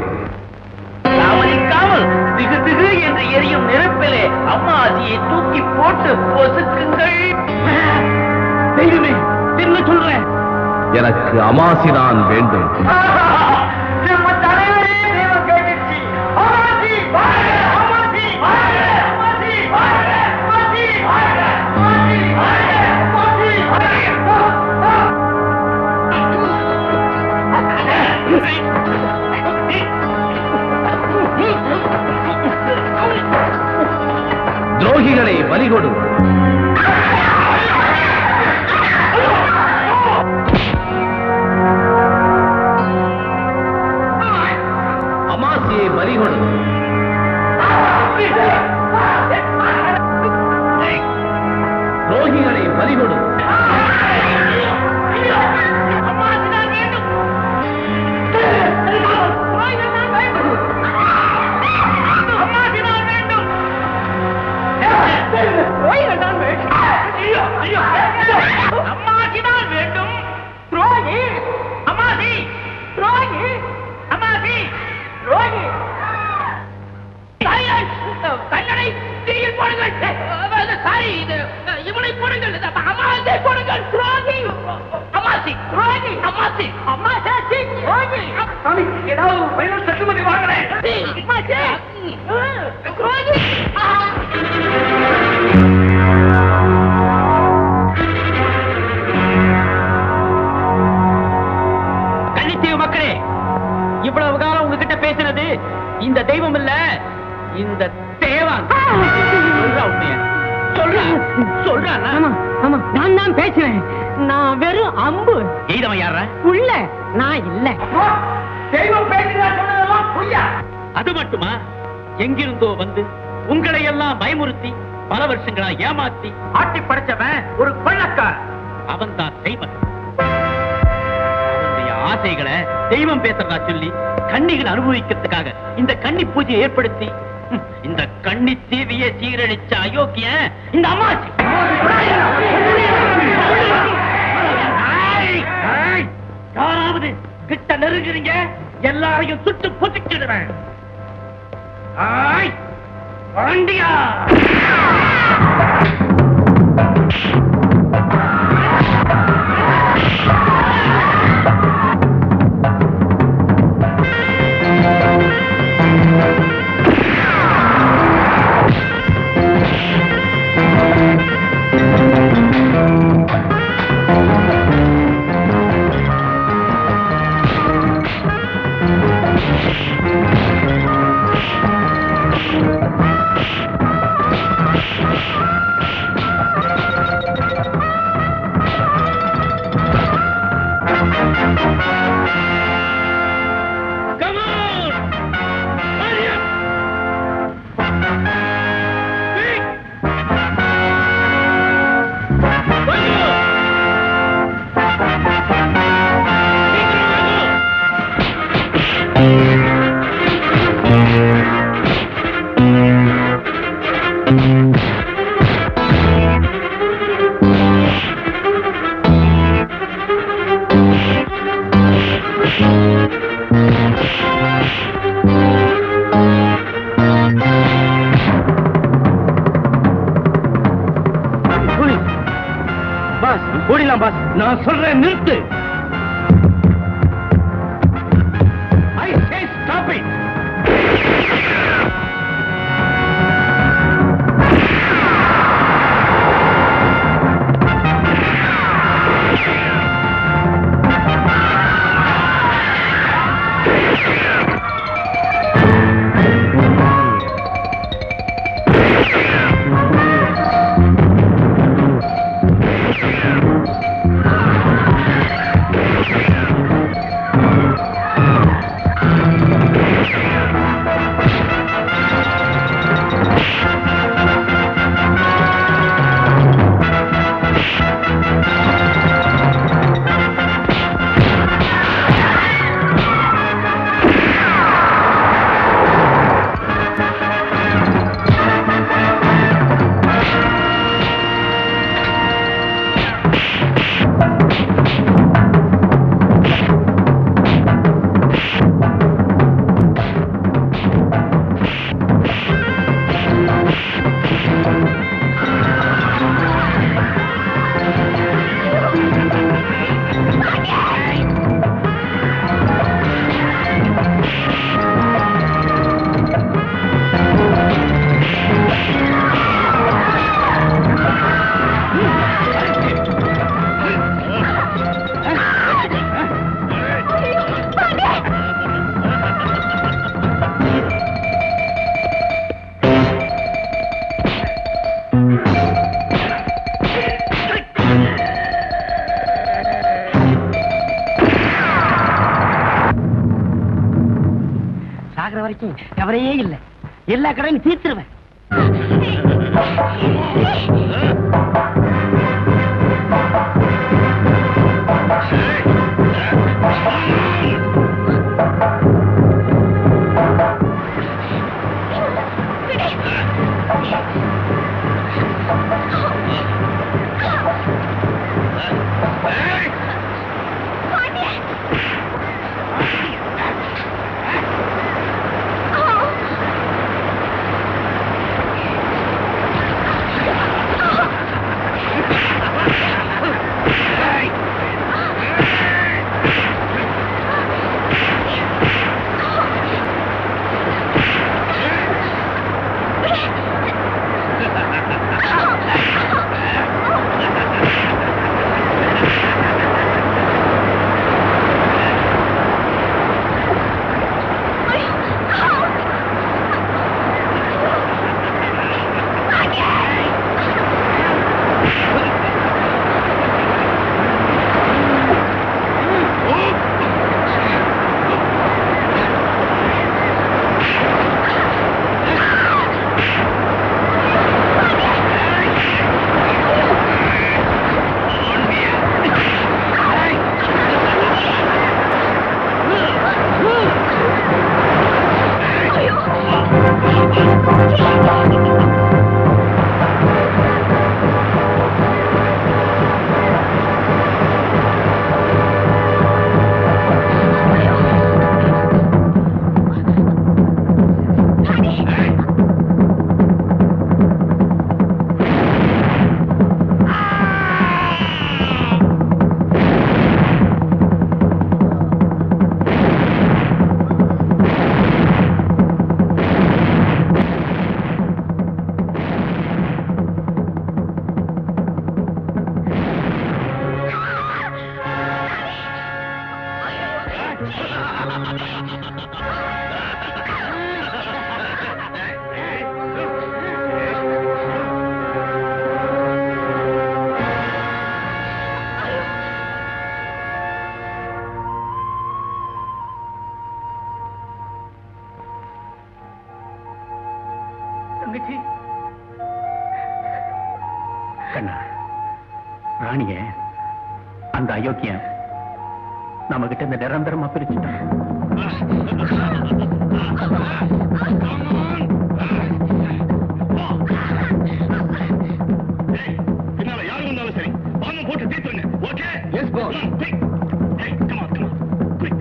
தாமதிக்காமல் திகு திகு என்று எரியும் நெருப்பிலே அம்மாஜியை தூக்கி போட்டு பொசுக்குங்கள். தெய்வமே, என்ன எனக்கு அமாசிதான் வேண்டும். துரோகிகளை பலிகொடு. அமாசியை பலிகொடு. துரோகிகளை பலிகொடு. அம்மாசிதான் வேண்டும். துரோகி அம்மாசி, துரோகி அம்மாசி, துரோகி. கண்ணனை தீயில் போடுங்கள். சாரி, இது இவனை போடுங்கள். அம்மாசி போடுங்கள். துரோகி அம்மாசி, துரோகி அம்மாசி, அம்மாசி துரோகி. ஏதாவது பையன் சட்டுமதி வாங்கினேன். துரோகி. மக்களே, இவ்வளவு காலம் உங்ககிட்ட பேசினது இந்த தெய்வம் இல்ல, இந்த தேவன். நான் தான் பேசுறேன். நான் வெறும் அம்பு. எய்தவன் யார? உள்ள நான் இல்ல. தெய்வம் பேசுறா சொன்னதெல்லாம் பொய்யா? அது மட்டுமா, எங்கிருந்தோ வந்து உங்களை எல்லாம் பயமுறுத்தி பல வருஷங்களா ஏமாத்தி ஆட்டி படைச்சவன் ஒரு கொள்ளக்கார். அவன் தான் தெய்வன். ஆசைகளை தெய்வம் பேசுறதா சொல்லி கன்னிகள் அனுபவிக்கிறதுக்காக இந்த கன்னி பூஜையை ஏற்படுத்தி இந்த கன்னி தீவியை சீரழிச்ச அயோக்கிய இந்த அம்மாச்சி. யாராவது கிட்ட நெருங்குறீங்க, எல்லாரையும் சுட்டு பொசுக்கிடுவேன். வண்டியா சாகுற வரைக்கும் கவலையே இல்லை. எல்லா கடையும் தீர்த்துருவேன். தங்கச்சி கண்ணா, ராணிய அந்த அயோக்கியன் நம்ம கிட்ட இந்த நிரந்தரமா பிரிச்சுட்டான். பின்னால யாரும் வந்தாலும் சரி, வாங்க போட்டு தீர்த்துருங்க. Okay? Yes boss. Come on, come on. Quick.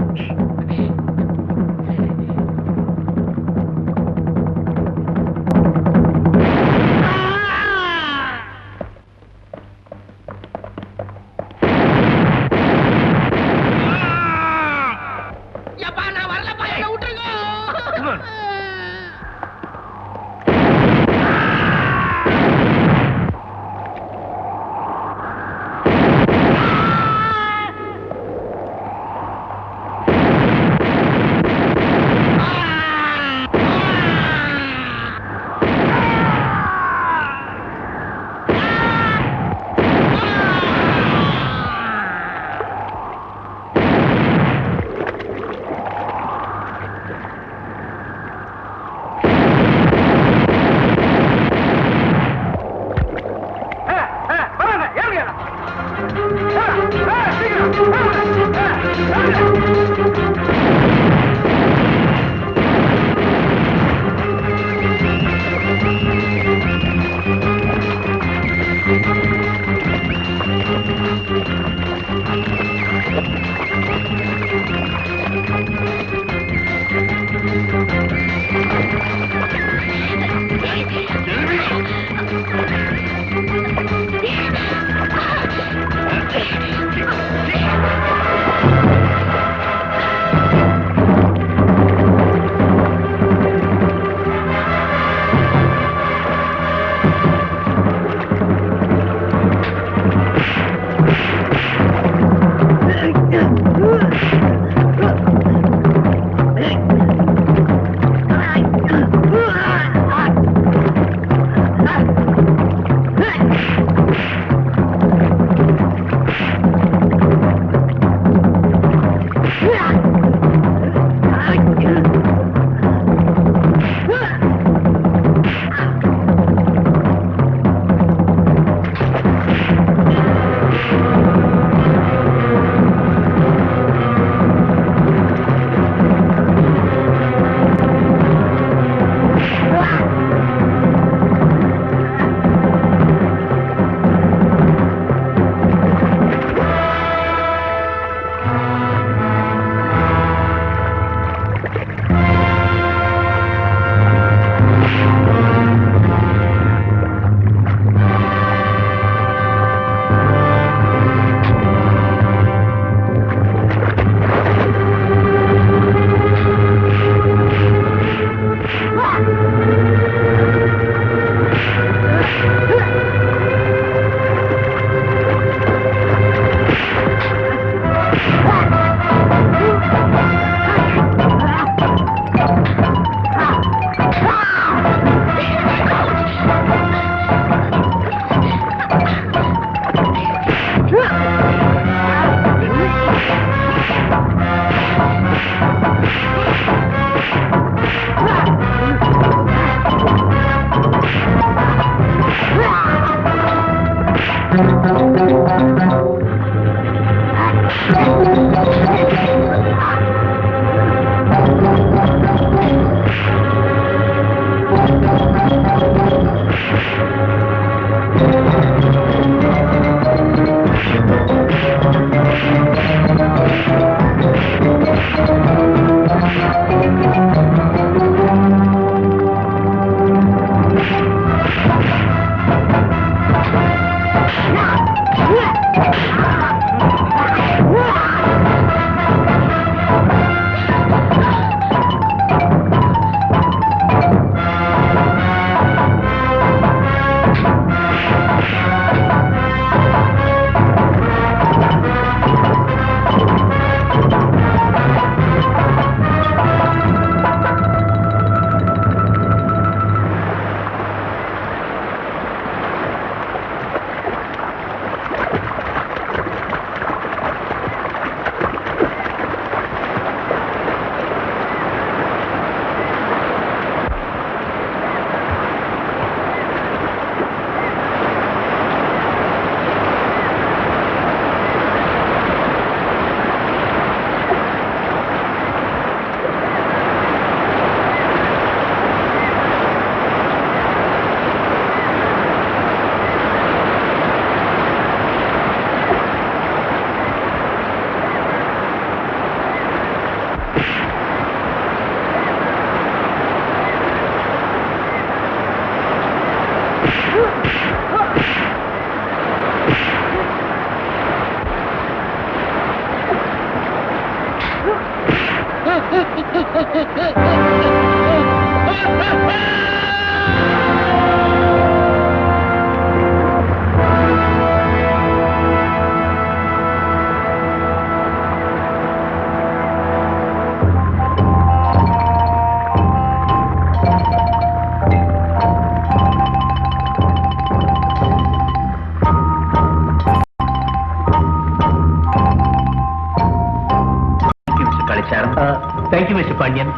Thank you mister Pandian.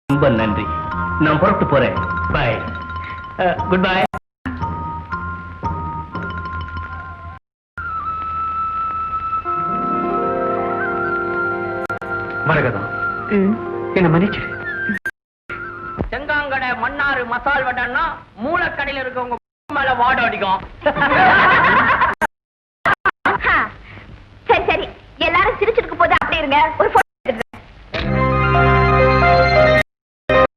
ரொம்ப நன்றி. நான் புறப்பட்டு போறேன். பாய். Good bye. மரகதம், என்ன மன்னிச்சிடு. செங்காங்கடை மன்னாரு மசால் வடைன்னா மூலக்கடையில் இருக்கவங்க மேல வாட அடிக்கும். சரி சரி, எல்லாரும் சிரிச்சிருக்கும் போது அப்படி இருங்க. ஒரு